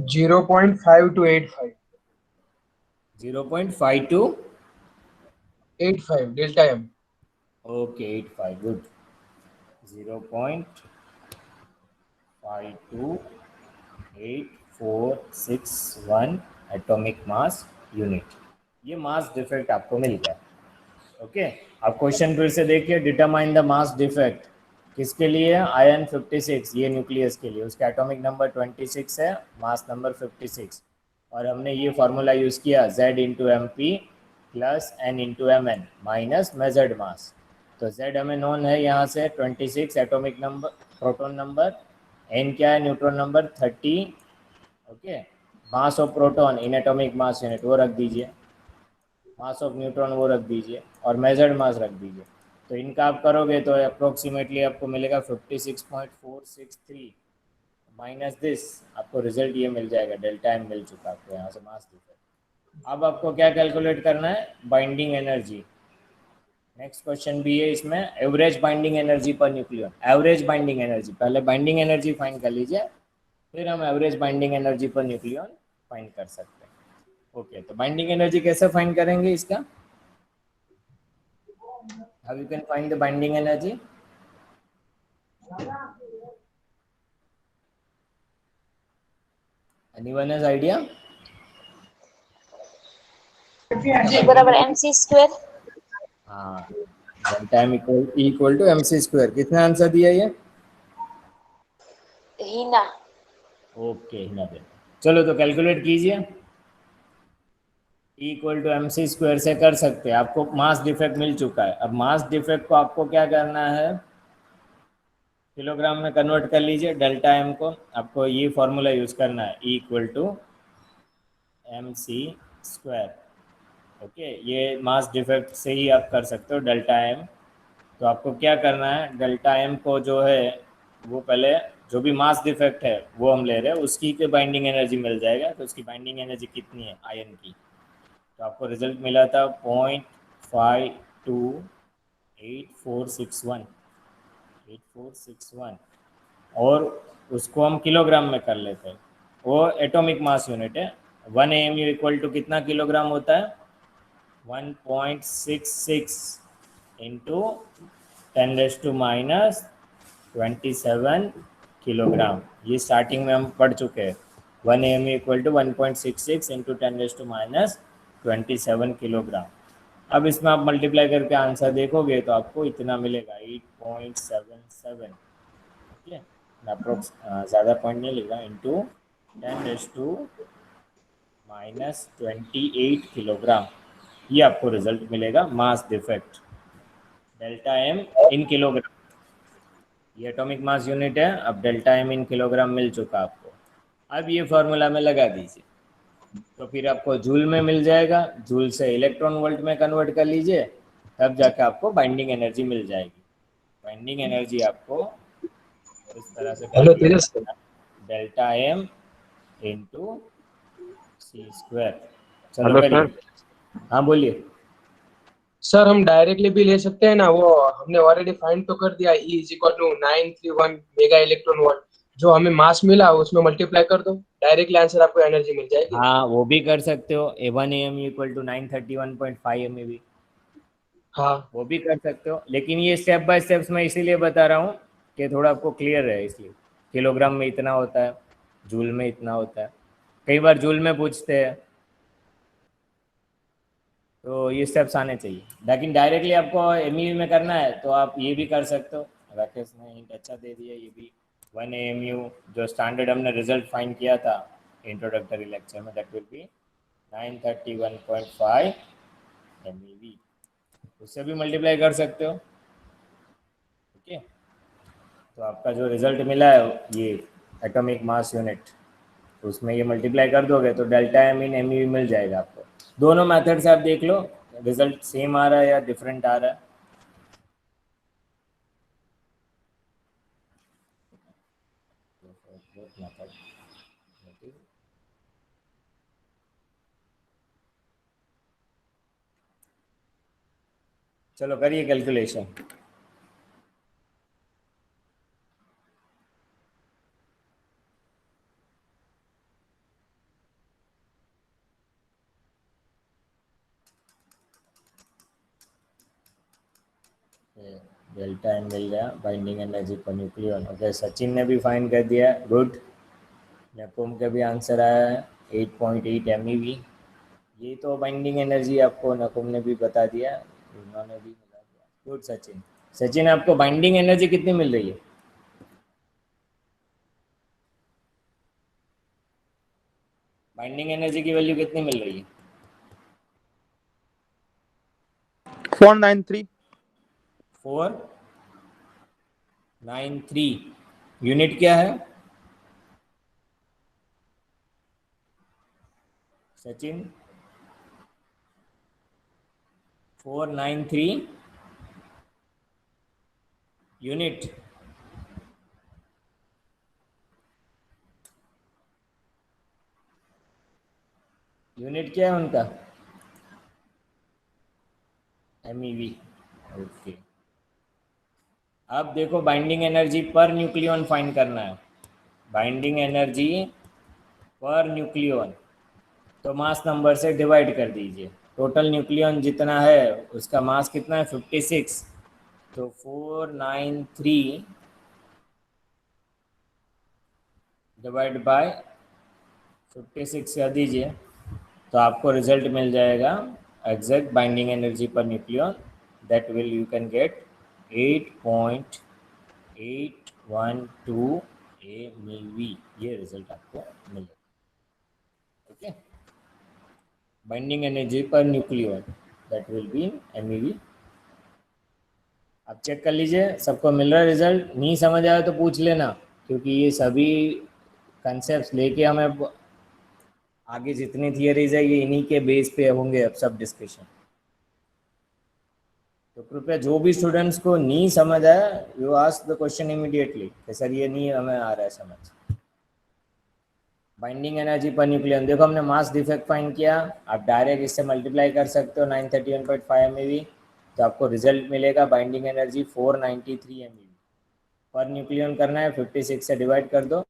0.5285 0.52 85 delta m. Okay 85 good 0.528461 atomic mass unit. ये मास डिफेक्ट आपको मिल गया। ओके अब क्वेश्चन फिर से देखिए, डिटरमाइन द मास डिफेक्ट किसके लिए? आयन 56, ये न्यूक्लियस के लिए, उसका एटॉमिक नंबर 26 है, मास नंबर 56, और हमने ये फार्मूला यूज़ किया Z into M P plus N into M N minus measured mass. तो Z हमें नॉन है यहाँ से 26 atomic number, proton number, N क्या है? Neutron number 30। Okay mass of proton in atomic mass unit वो रख दीजिए, मास ऑफ न्यूट्रॉन वो रख दीजिए, और मेजर्ड मास रख दीजिए। तो इनका आप करोगे तो अप्रोक्सीमेटली आपको मिलेगा 56.463 माइनस दिस, आपको रिजल्ट ये मिल जाएगा, डेल्टा एम मिल चुका आपको यहाँ से मास डिफरेंस। अब आपको क्या कैलकुलेट करना है? Binding energy. नेक्स्ट क्वेश्चन भी है इसमें, average binding energy per nucleon. Average binding energy, पहले बाइंडिंग एनर्जी फाइंड कर लीजिए, फिर हम average binding energy per nucleon find कर सकते हैं। ओके तो बाइंडिंग एनर्जी कैसे फाइंड करेंगे इसका? How you can find the binding energy? Anyone has idea? E बराबर mc स्क्वायर। हाँ delta M equal to M C square. किसने आंसर दिया ये? हीना। ओके हिना दे, चलो तो कैलकुलेट कीजिए। Equal to M C square से कर सकते हैं, आपको मास डिफेक्ट मिल चुका है। अब मास डिफेक्ट को आपको क्या करना है? किलोग्राम में कन्वर्ट कर लीजिए। डेल्टा एम को आपको ये फॉर्मूला यूज करना है, E equal to M C square. Okay ये मास डिफेक्ट से ही आप कर सकते हो डेल्टा एम। तो आपको क्या करना है? डेल्टा एम को जो है वो पहले जो भी मास डिफेक्ट है वो हम ले रहे हैं, उसकी के बाइंडिंग एनर्जी मिल जाएगा। तो उसकी बाइंडिंग एनर्जी कितनी है आयन की? तो आपको रिजल्ट मिला था 0.528461 8461, और उसको हम किलोग्राम में कर लेते हैं, वो एटॉमिक मास यूनिट है। 1 AMU इक्वल टू कितना किलोग्राम होता है? 1.66 इंटू 10⁻⁻27 किलोग्राम। ये स्टार्टिंग में हम पढ़ चुके हैं। 1 AMU equal to 1.66 into 10⁻⁻27 kilogram. अब इसमें आप मल्टीप्लाई करके आंसर देखोगे तो आपको इतना मिलेगा 8.77। ठीक है अप्रोक्स, ज़्यादा पॉइंट नहीं लिखा, इंटू 10⁻⁻28 किलोग्राम। ये आपको रिजल्ट मिलेगा mass defect delta M in kilogram. ये एटॉमिक मास यूनिट है। अब डेल्टा एम इन किलोग्राम मिल चुका आपको। अब ये फॉर्मूला में लगा दीजिए, तो फिर आपको जूल में मिल जाएगा। जूल से इलेक्ट्रॉन वोल्ट में कन्वर्ट कर लीजिए, तब जाके आपको बाइंडिंग एनर्जी मिल जाएगी। बाइंडिंग एनर्जी आपको इस तरह से हेलो तेजस। डेल्टा एम इंटू सी स्क्वायर। चलो हेलो करिए। सर। हाँ बोलिए। सर हम डायरेक्टली भी ले सकते हैं ना, वो हमने ऑलरेडी फाइंड तो कर दिया। E is equal to 931 mega electron volt, जो हमें मास मिला उसमें मल्टीप्लाई कर दो, डायरेक्टली आंसर आपको एनर्जी मिल जाएगी। हाँ वो भी कर सकते हो। A1 AM equal to 931.5 MeV, हाँ वो भी कर सकते हो। लेकिन ये स्टेप बाय स्टेप्स मैं इसीलिए बता रहा हूँ कि थोड़ा आपको क्लियर रहे, इसलिए किलोग्राम में इतना होता है, जूल में इतना होता है, कई बार जूल में पूछते हैं, तो ये स्टेप्स आने चाहिए। लेकिन डायरेक्टली आपको MeV में करना है तो आप ये भी कर सकते हो। राकेश ने हिंट अच्छा दे दिया। ये भी 1 AMU जो स्टैंडर्ड हमने रिजल्ट फाइंड किया था इंट्रोडक्टरी लेक्चर में, दैट विल बी 931.5 MeV, उससे भी मल्टीप्लाई कर सकते हो। ओके तो आपका जो रिजल्ट मिला है ये एटॉमिक मास यूनिट, उसमें ये मल्टीप्लाई कर दोगे तो डेल्टा एम इन MeV मिल जाएगा आपको। दोनों मेथड से आप देख लो रिजल्ट सेम आ रहा है या डिफरेंट आ रहा है। चलो करिए कैलकुलेशन। डेल्टा एन मिल गया binding energy per nucleon. Okay, Sachin ने भी फाइंड कर दिया, गुड। नकुम का भी आंसर आया है 8.8 MeV। ये तो बाइंडिंग एनर्जी आपको नकुम ने भी बता दिया, उन्होंने भी बता दिया, गुड सचिन। सचिन आपको बाइंडिंग एनर्जी कितनी मिल रही है? बाइंडिंग एनर्जी की वैल्यू कितनी मिल रही है? 493। 493। यूनिट क्या है सचिन? 493 यूनिट। यूनिट क्या है उनका? MeV। ओके, अब देखो binding energy per nucleon find करना है। बाइंडिंग एनर्जी पर न्यूक्लियन, तो मास नंबर से डिवाइड कर दीजिए। टोटल न्यूक्लियन जितना है उसका मास कितना है? 56। तो 493 डिवाइड बाय 56 कर दीजिए, तो आपको रिजल्ट मिल जाएगा exact binding energy per nucleon. That will you can get 8.812 MeV। ये रिजल्ट आपको मिलेगा। Okay, binding energy per nucleon that will B MeV। आप चेक कर लीजिए सबको मिल रहा है रिजल्ट। नहीं समझ आया तो पूछ लेना, क्योंकि ये सभी कंसेप्ट लेके हमें आगे जितनी थियरीज है ये इन्हीं के बेस पे होंगे अब सब डिस्कशन। तो कृपया जो भी स्टूडेंट्स को नहीं समझ आया you ask the question immediately कि सर ये नहीं हमें आ रहा है समझ। बाइंडिंग एनर्जी पर न्यूक्लियन, देखो हमने मास डिफेक्ट फाइंड किया, आप डायरेक्ट इससे मल्टीप्लाई कर सकते हो 931.5 MeV, तो आपको रिजल्ट मिलेगा binding energy 493 MeV। Per nucleon करना है 56 से डिवाइड कर दो,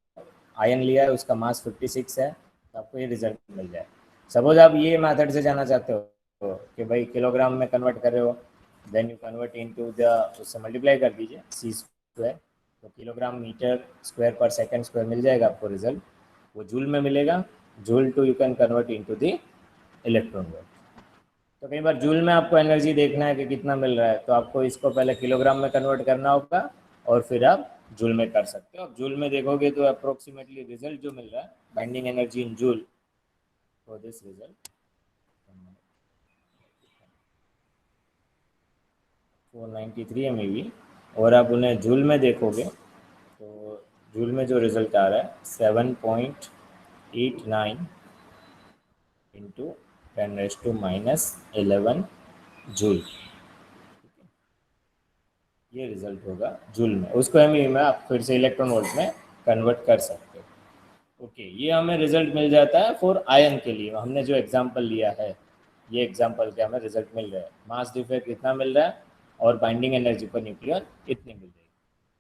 आयन लिया है उसका मास 56 है, तो आपको ये रिजल्ट मिल जाए। सपोज आप ये मेथड से जाना चाहते हो कि भाई किलोग्राम में कन्वर्ट कर रहे हो, then you convert into the, उससे मल्टीप्लाई कर दीजिए c², तो kilogram metre square per second square मिल जाएगा आपको रिजल्ट। वो जूल में मिलेगा, joule to you can convert into the electron volt. तो कई बार जूल में आपको एनर्जी देखना है कि कितना मिल रहा है, तो आपको इसको पहले किलोग्राम में कन्वर्ट करना होगा और फिर आप जूल में कर सकते हो। आप जूल में देखोगे तो अप्रोक्सीमेटली रिजल्ट जो मिल रहा है binding energy in joule for this result 493 MeV। और आप उन्हें जूल में देखोगे तो जूल में जो रिजल्ट आ रहा है 7.89 इंटू 10⁻⁻11 जूल, ये रिजल्ट होगा जूल में। उसको MeV में आप फिर से इलेक्ट्रॉन वोल्ट में कन्वर्ट कर सकते हो। ओके, ये हमें रिजल्ट मिल जाता है फॉर आयन के लिए। हमने जो एग्जांपल लिया है ये एग्जांपल के हमें रिजल्ट मिल रहा है, मास डिफेक्ट इतना मिल रहा है और बाइंडिंग एनर्जी पर न्यूक्लियन इतनी मिल रही है।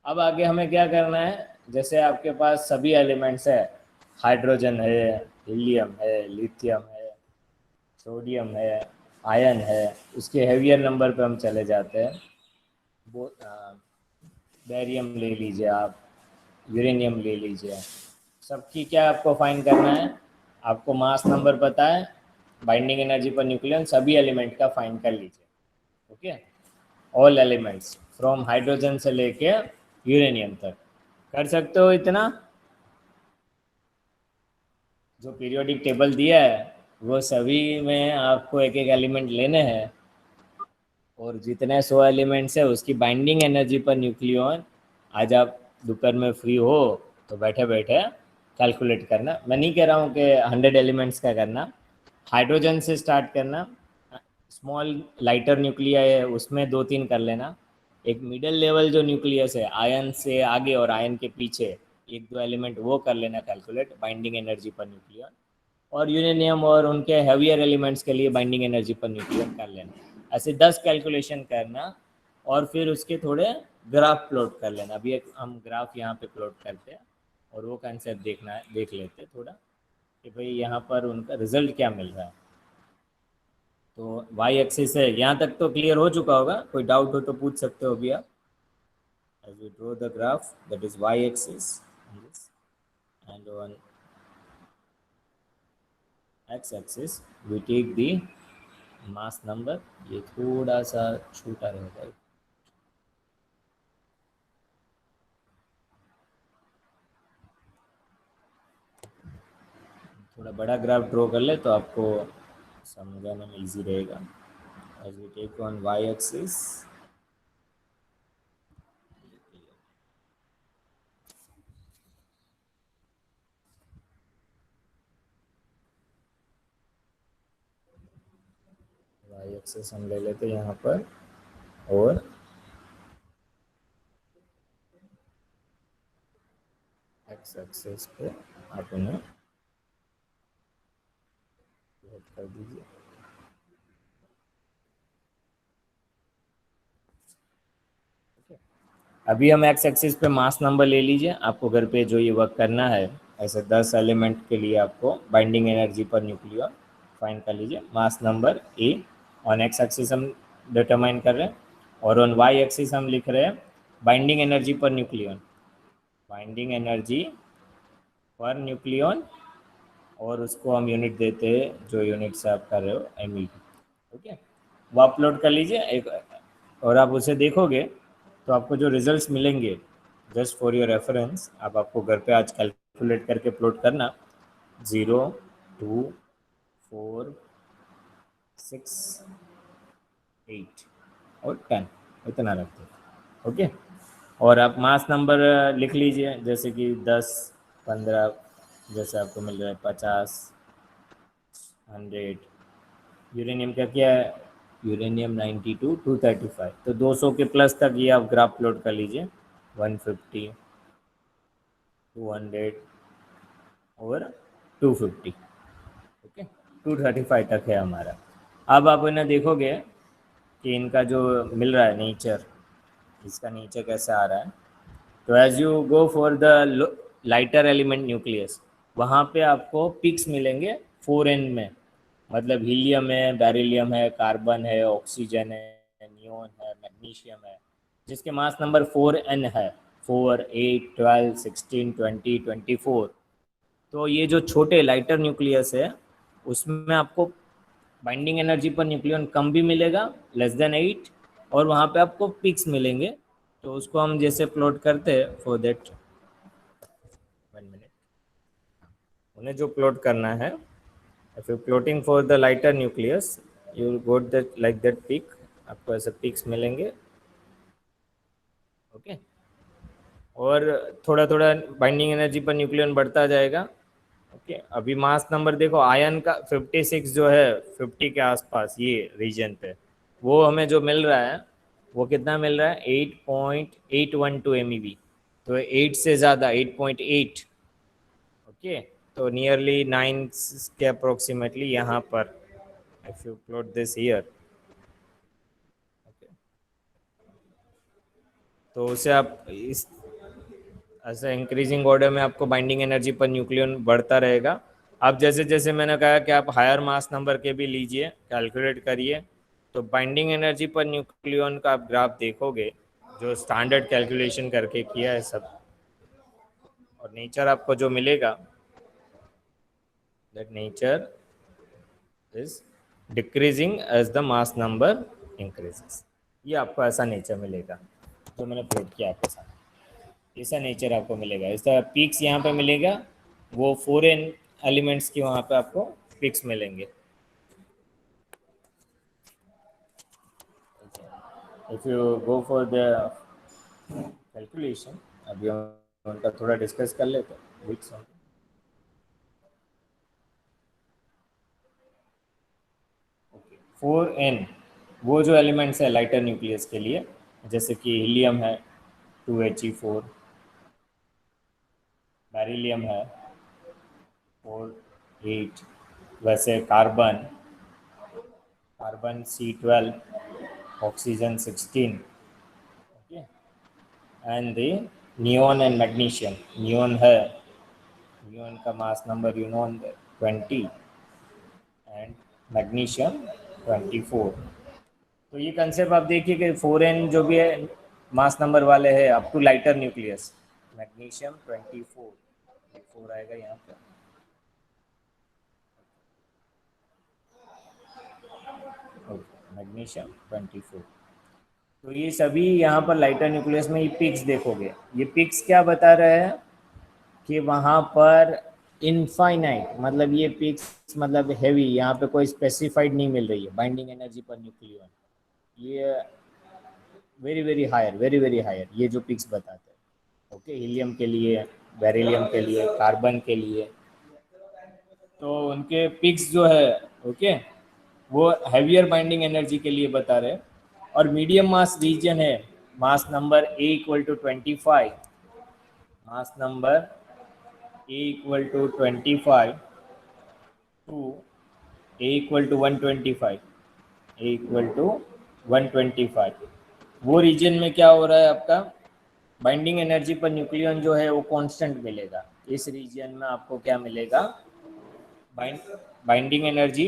अब आगे हमें क्या करना है, जैसे आपके पास सभी एलिमेंट्स है, हाइड्रोजन है, हीलियम है, लिथियम है, सोडियम है, आयन है, उसके हेवियर नंबर पे हम चले जाते हैं। वो बेरियम ले लीजिए आप, यूरेनियम ले लीजिए, सबकी क्या आपको फाइंड करना है, आपको मास नंबर पता है, बाइंडिंग एनर्जी पर न्यूक्लियन, सभी एलिमेंट का फाइंड कर लीजिए। Okay, all elements from hydrogen से लेके यूरेनियम तक कर सकते हो इतना। जो पीरियोडिक टेबल दिया है वो सभी में आपको एक एक एलिमेंट लेने हैं और जितने 100 एलिमेंट्स है उसकी बाइंडिंग एनर्जी पर न्यूक्लियन आज आप दोपहर में फ्री हो तो बैठे बैठे कैलकुलेट करना। मैं नहीं कह रहा हूँ कि 100 एलिमेंट्स का करना, हाइड्रोजन से स्टार्ट करना, स्मॉल लाइटर न्यूक्लियाई है उसमें 2-3 कर लेना, एक मिडिल लेवल जो न्यूक्लियस है आयन से आगे और आयन के पीछे 1-2 एलिमेंट वो कर लेना calculate binding energy per nucleon, और यूरेनियम और उनके हैवियर एलिमेंट्स के लिए बाइंडिंग एनर्जी पर न्यूक्लियन कर लेना। ऐसे 10 कैलकुलेशन करना और फिर उसके थोड़े ग्राफ प्लॉट कर लेना। अभी एक हम ग्राफ यहाँ पे प्लॉट करते हैं और वो कंसेप्ट देख लेते हैं थोड़ा कि भाई यहाँ पर उनका रिजल्ट क्या मिल रहा है। तो वाई एक्सिस है, यहाँ तक तो क्लियर हो चुका होगा, कोई डाउट हो तो पूछ सकते हो अभी आप। As we draw the graph, that is y axis on this, and on x axis we take the mass number। ये थोड़ा सा छोटा रहेगा, थोड़ा बड़ा ग्राफ ड्रॉ कर ले तो आपको समझाने में इजी रहेगा। As we take on y axis, y axis हम ले लेते हैं यहाँ पर, और x axis पे आप उन्हें प्लॉट कर दीजिए। अभी हम एक्स एक्सिस पे मास नंबर ले लीजिए। आपको घर पे जो ये वर्क करना है, ऐसे 10 एलिमेंट के लिए आपको binding energy per nucleon find कर लीजिए। Mass number A on x axis हम डिटरमाइन कर रहे हैं, और ऑन वाई एक्सिस हम लिख रहे हैं binding energy per nucleon, binding energy per nucleon, और उसको हम यूनिट देते हैं जो यूनिट से आप कर रहे हो एम। ओके, वो अपलोड कर लीजिए एक, और आप उसे देखोगे तो आपको जो रिजल्ट्स मिलेंगे, जस्ट फॉर योर रेफरेंस, आप आपको घर पे आज कैलकुलेट करके प्लॉट करना। 0, 2, 4, 6, 8 और 10 इतना रखते हैं। ओके, और आप मास नंबर लिख लीजिए, जैसे कि 10, 15, जैसे आपको मिल रहा है 50, 100। यूरेनियम का क्या है, यूरेनियम 92, 235, तो 200 के प्लस तक ये आप ग्राफ प्लॉट कर लीजिए। 150, 200 और 250। ओके, 235 तक है हमारा। अब आप इन्हें देखोगे कि इनका जो मिल रहा है नेचर, इसका नेचर कैसे आ रहा है। तो as you go for the lighter element nucleus, वहाँ पे आपको पिक्स मिलेंगे 4n में, मतलब हीलियम है, बेरिलियम है, कार्बन है, ऑक्सीजन है, नियोन है, मैग्नीशियम है, जिसके मास नंबर 4n है, 4, 8, 12, 16, 20, 24। तो ये जो छोटे लाइटर न्यूक्लियस है, उसमें आपको बाइंडिंग एनर्जी पर न्यूक्लियन कम भी मिलेगा, <8, और वहाँ पे आपको पिक्स मिलेंगे। तो उसको हम जैसे प्लॉट करते हैं, फॉर दैट 1 मिनट, उन्हें जो प्लॉट करना है, if you're plotting for the lighter nucleus, you will got that like that peak, आपको ऐसे पिक्स मिलेंगे। ओके, और थोड़ा थोड़ा बाइंडिंग एनर्जी पर न्यूक्लियन बढ़ता जाएगा। ओके, अभी मास नंबर देखो, आयन का 56 जो है, 50 के आसपास ये रीजन पे, वो हमें जो मिल रहा है वो कितना मिल रहा है, 8.812 MeV। तो 8 से ज़्यादा, 8.8। ओके, तो नियरली 9 के अप्रोक्सीमेटली यहाँ पर, if you plot this year, तो उसे आप इस ऐसे इंक्रीजिंग ऑर्डर में आपको बाइंडिंग एनर्जी पर न्यूक्लियन बढ़ता रहेगा। अब जैसे जैसे मैंने कहा कि आप हायर मास नंबर के भी लीजिए, कैलकुलेट करिए, तो बाइंडिंग एनर्जी पर न्यूक्लियन का आप ग्राफ देखोगे, जो स्टैंडर्ड कैलकुलेशन करके किया है सब, और नेचर आपको जो मिलेगा, that nature is decreasing as the mass number increases. ये आपको ऐसा नेचर मिलेगा जो मैंने प्लॉट किया आपके साथ, ऐसा नेचर आपको मिलेगा। इसका पीक्स यहाँ पे मिलेगा, वो 4n एलिमेंट्स की वहाँ पे आपको पीक्स मिलेंगे। If you go for the calculation, अभी हम उनका थोड़ा डिस्कस कर लेते हैं। 4n वो जो एलिमेंट्स है लाइटर न्यूक्लियस के लिए, जैसे कि हीलियम है 2He4, बेरिलियम है 4, 8, वैसे carbon carbon C12, oxygen 16, okay, and the neon and magnesium. Neon है, नियोन का मास नंबर 20 एंड मैग्नीशियम 24। तो ये कंसेप्ट आप देखिए कि 4n जो भी है मास नंबर वाले हैं up to lighter nucleus. Magnesium 24, 4 आएगा यहाँ पे। मैग्नीशियम 24। तो ये सभी यहाँ पर लाइटर न्यूक्लियस में ये पिक्स देखोगे, ये पिक्स क्या बता रहे हैं कि वहाँ पर इनफाइनाइट, मतलब ये पिक्स मतलब हैवी, यहाँ पे कोई स्पेसिफाइड नहीं मिल रही है बाइंडिंग एनर्जी पर न्यूक्लियन। ये very very higher, very very higher, ये जो पिक्स बताते हैं। ओके, हीलियम के लिए, बेरिलियम के लिए, कार्बन के लिए, तो उनके पिक्स जो है ओके वो हैवियर बाइंडिंग एनर्जी के लिए बता रहे हैं। और मीडियम मास रीजन है, mass number A equal to 25, mass number A equal to 25 to A equal to 125, A equal to 125। वो रीजन में क्या हो रहा है आपका, बाइंडिंग एनर्जी पर न्यूक्लियन जो है वो कांस्टेंट मिलेगा। इस रीजन में आपको क्या मिलेगा, बाइंडिंग एनर्जी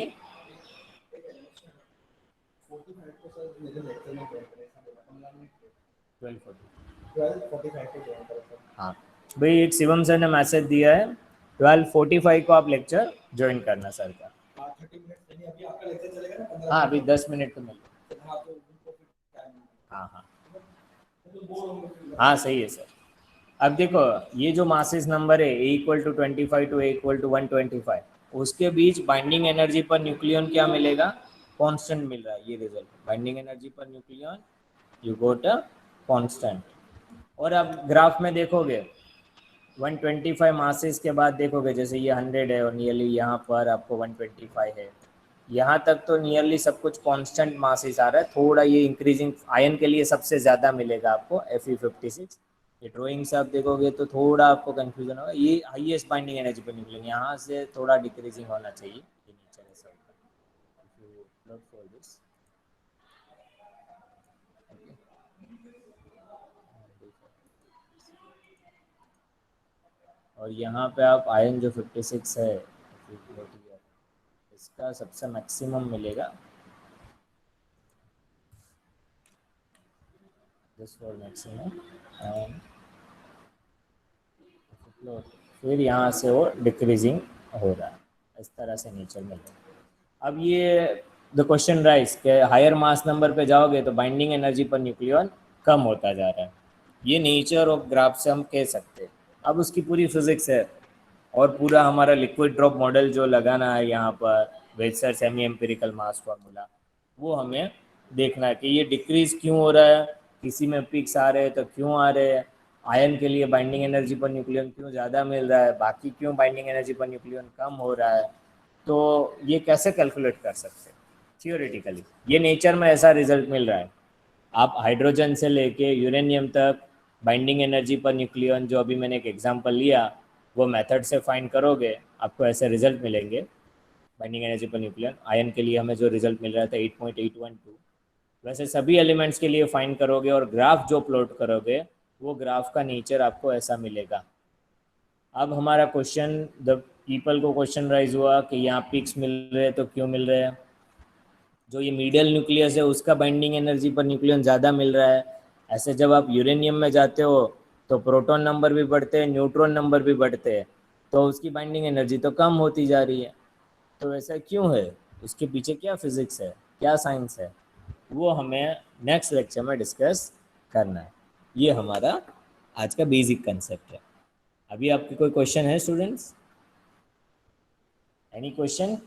12:45। हाँ भाई, एक शिवम सर ने मैसेज दिया है 12:45 को आप लेक्चर ज्वाइन करना सर का। हाँ अभी 10 मिनट तो मिले। हाँ हाँ हाँ सही है सर। अब देखो ये जो मासेस नंबर है A equal to 25 to A equal to 125, उसके बीच बाइंडिंग एनर्जी पर न्यूक्लियन क्या मिलेगा, कांस्टेंट मिल रहा है। ये result binding energy per nucleon you got a constant. और अब ग्राफ में देखोगे 125 मासेस के बाद देखोगे जैसे ये 100 है और नियरली यहाँ पर आपको 125 है, यहाँ तक तो नियरली सब कुछ कांस्टेंट मासेस आ रहा है। थोड़ा ये इंक्रीजिंग आयन के लिए सबसे ज़्यादा मिलेगा आपको Fe56। ये ड्राइंग से आप देखोगे तो थोड़ा आपको कंफ्यूजन होगा, ये हाईएस्ट बाइंडिंग एनर्जी पर निकलेंगे, यहाँ से थोड़ा डिक्रीजिंग होना चाहिए। ये नेचर है सबका। If you look for this, और यहाँ पे आप आयन जो 56 है इसका सबसे मैक्सिमम मिलेगा, दिस फॉर मैक्सिमम, एंड फिर यहाँ से वो डिक्रीजिंग हो रहा है। इस तरह से नेचर में। अब ये द क्वेश्चन राइज के हायर मास नंबर पे जाओगे तो बाइंडिंग एनर्जी पर न्यूक्लियन कम होता जा रहा है। ये नेचर ऑफ ग्राफ से हम कह सकते हैं। अब उसकी पूरी फिजिक्स है और पूरा हमारा लिक्विड ड्रॉप मॉडल जो लगाना है यहाँ पर, वेल्सर सेमी एम्पिरिकल मास फार्मूला, वो हमें देखना है कि ये डिक्रीज क्यों हो रहा है, किसी में पिक्स आ रहे हैं तो क्यों आ रहे हैं, आयन के लिए बाइंडिंग एनर्जी पर न्यूक्लियन क्यों ज़्यादा मिल रहा है, बाकी क्यों बाइंडिंग एनर्जी पर न्यूक्लियन कम हो रहा है। तो ये कैसे कैलकुलेट कर सकते हैं थियोरेटिकली, ये नेचर में ऐसा रिजल्ट मिल रहा है। आप हाइड्रोजन से लेके यूरेनियम तक बाइंडिंग एनर्जी पर न्यूक्लियन, जो अभी मैंने एक एग्जांपल लिया, वो मेथड से फाइंड करोगे आपको ऐसे रिजल्ट मिलेंगे। Binding energy per nucleon ion के लिए हमें जो रिजल्ट मिल रहा था 8.812, वैसे सभी एलिमेंट्स के लिए फाइंड करोगे और ग्राफ जो प्लॉट करोगे वो ग्राफ का नेचर आपको ऐसा मिलेगा। अब हमारा क्वेश्चन, द पीपल को क्वेश्चन राइज हुआ कि यहाँ पिक्स मिल रहे हैं तो क्यों मिल रहे हैं, जो ये मीडियल न्यूक्लियस है उसका बाइंडिंग एनर्जी पर न्यूक्लियन ज़्यादा मिल रहा है। ऐसे जब आप यूरेनियम में जाते हो तो प्रोटॉन नंबर भी बढ़ते हैं, न्यूट्रॉन नंबर भी बढ़ते हैं, तो उसकी बाइंडिंग एनर्जी तो कम होती जा रही है। तो ऐसा क्यों है, उसके पीछे क्या फिजिक्स है, क्या साइंस है, वो हमें नेक्स्ट लेक्चर में डिस्कस करना है। ये हमारा आज का बेसिक कंसेप्ट है। अभी आपके कोई क्वेश्चन है स्टूडेंट्स, एनी क्वेश्चन?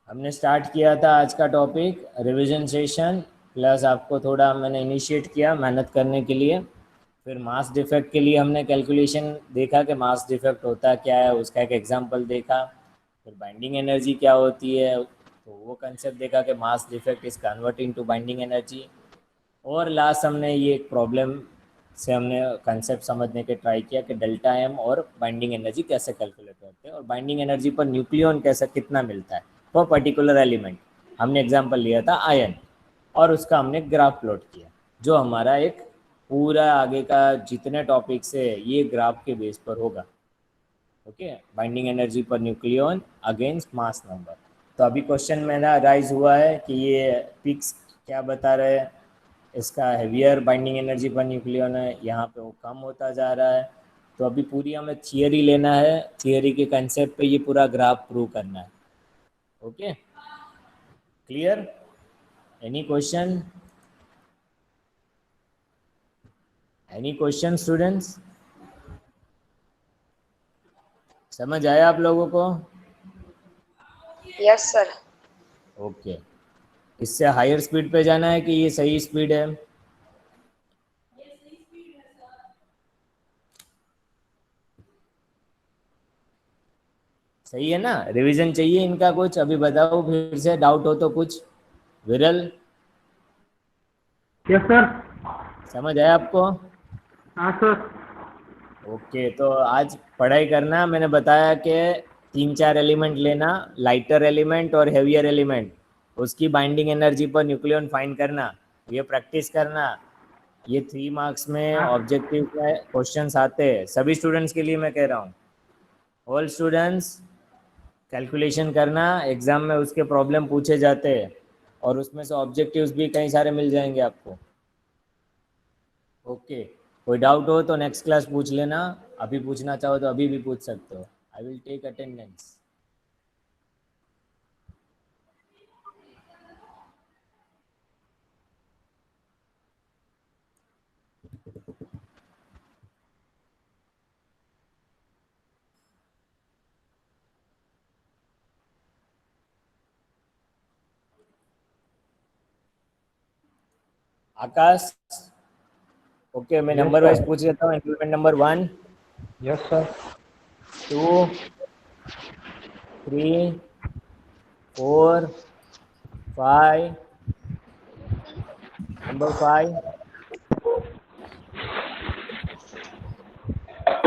हमने स्टार्ट किया था आज का टॉपिक रिवीजन सेशन, प्लस आपको थोड़ा मैंने इनिशिएट किया मेहनत करने के लिए। फिर मास डिफेक्ट के लिए हमने कैलकुलेशन देखा कि मास डिफेक्ट होता क्या है, उसका एक एग्जांपल देखा। फिर बाइंडिंग एनर्जी क्या होती है, तो वो कंसेप्ट देखा कि mass defect is converting to binding energy. और लास्ट हमने ये एक प्रॉब्लम से हमने कंसेप्ट समझने के ट्राई किया कि डेल्टा एम और बाइंडिंग एनर्जी कैसे कैलकुलेट करते हैं और बाइंडिंग एनर्जी पर न्यूक्लियन कैसे कितना मिलता है फॉर पर्टिकुलर एलिमेंट। हमने एग्जांपल लिया था आयन, और उसका हमने ग्राफ प्लॉट किया, जो हमारा एक पूरा आगे का जितने टॉपिक्स है ये ग्राफ के बेस पर होगा। Okay, binding energy per nucleon against mass number. तो अभी क्वेश्चन मेरा राइज हुआ है कि ये पिक्स क्या बता रहे हैं, इसका heavier binding energy per nucleon है, यहाँ पे वो कम होता जा रहा है। तो अभी पूरी हमें थियरी लेना है, थियरी के कंसेप्ट पे ये पूरा ग्राफ प्रूव करना है। Okay, clear? Any question? Any question students? समझ आया आप लोगों को? Yes sir. ओके, इससे हायर स्पीड पे जाना है कि ये सही स्पीड है? सही है ना? रिवीजन चाहिए इनका कुछ? अभी बताओ फिर से, डाउट हो तो कुछ। विरल, यस सर। समझ आया आपको? हाँ सर। ओके, तो आज पढ़ाई करना। मैंने बताया कि 3-4 एलिमेंट लेना, लाइटर एलिमेंट और हेवियर एलिमेंट, उसकी binding energy per nucleon find करना, ये प्रैक्टिस करना। ये 3 मार्क्स में ऑब्जेक्टिव में क्वेश्चंस आते हैं, सभी स्टूडेंट्स के लिए मैं कह रहा हूँ। ऑल स्टूडेंट्स कैलकुलेशन करना, एग्जाम में उसके प्रॉब्लम पूछे जाते हैं और उसमें से ऑब्जेक्टिव्स भी कई सारे मिल जाएंगे आपको। ओके, कोई डाउट हो तो नेक्स्ट क्लास पूछ लेना, अभी पूछना चाहो तो अभी भी पूछ सकते हो। I will take attendance. Akash, okay, मैं Yes, नंबर sir. वाइज पूछ लेता हूँ। Element number 1, yes sir. 2, 3, 4, 5, number 5,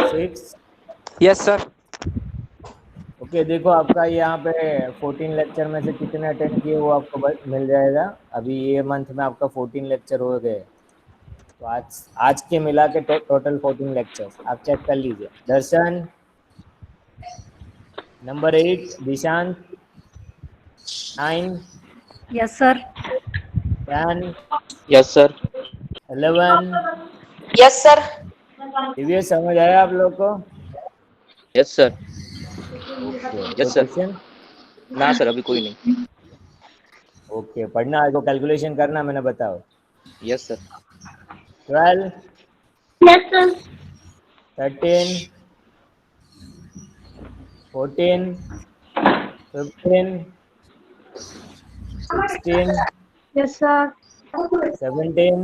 6। Yes sir. Okay, देखो आपका यहाँ पे 14 लेक्चर में से कितने अटेंड किए वो आपको मिल जाएगा। अभी ये मंथ में आपका 14 लेक्चर हो गए, तो आज के मिला के टोटल 14 लेक्चर्स आप चेक कर लीजिए। Darshan, number 8, Dishant, 9, yes sir. 10, yes sir. 11। Yes sir. Divya, समझ आया आप लोग को? Yes sir. ओके, कोई यस सर। क्वेश्चन? ना सर, अभी कोई नहीं। ओके, पढ़ना है तो कैलकुलेशन करना, मैंने बताओ। Yes sir. 12, yes sir. 13, 14, 15, 16, yes sir. 17,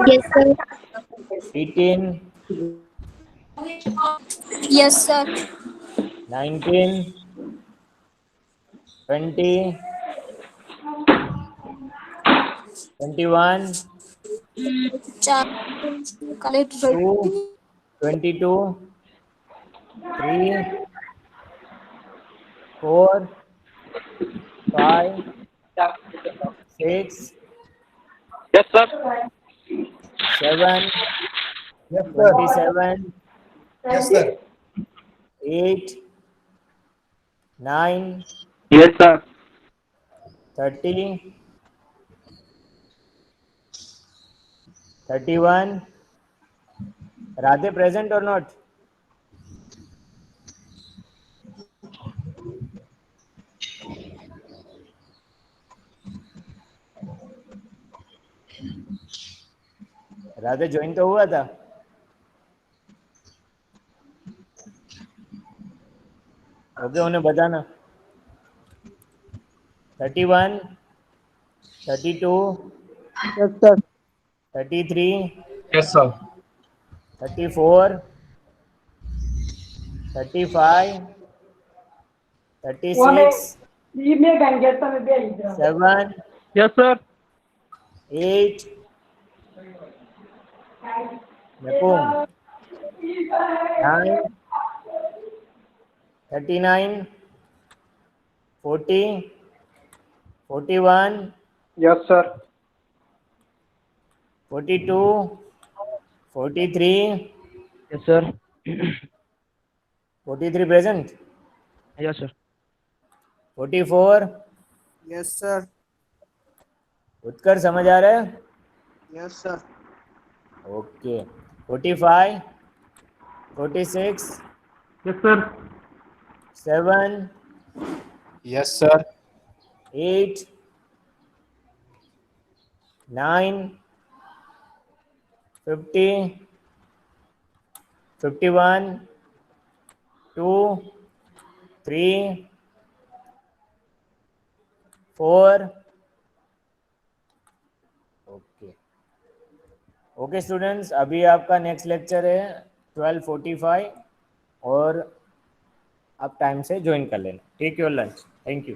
yes sir. 18, yes sir. 19, 20, 21, collect 2, 22, 3, 4, 5, 6, yes sir. 7, yes sir. 27, yes sir. 8, 9, yes sir. 30, 31। Radhe present और नॉट? राधे ज्वाइन तो हुआ था? ओके, उन्हें बताना। 31, 32, yes sir. 33, yes sir. 34, 35, 36, 7, yes sir. 8, नकुम, 9, 39, 40, 41, Yes, sir. 42, 43, Yes, sir. 43 present, Yes, sir. 44. Yes, sir. Utkar समझ आ रहा है? Yes, sir. Okay. 45, 46, Yes, sir. 7, Yes, sir. 8, 9, 50, 51, 2, 3, 4. Okay. Okay students, अभी आपका नेक्स्ट लेक्चर है 12:45 और आप टाइम से ज्वाइन कर लेना. Take your lunch. Thank you.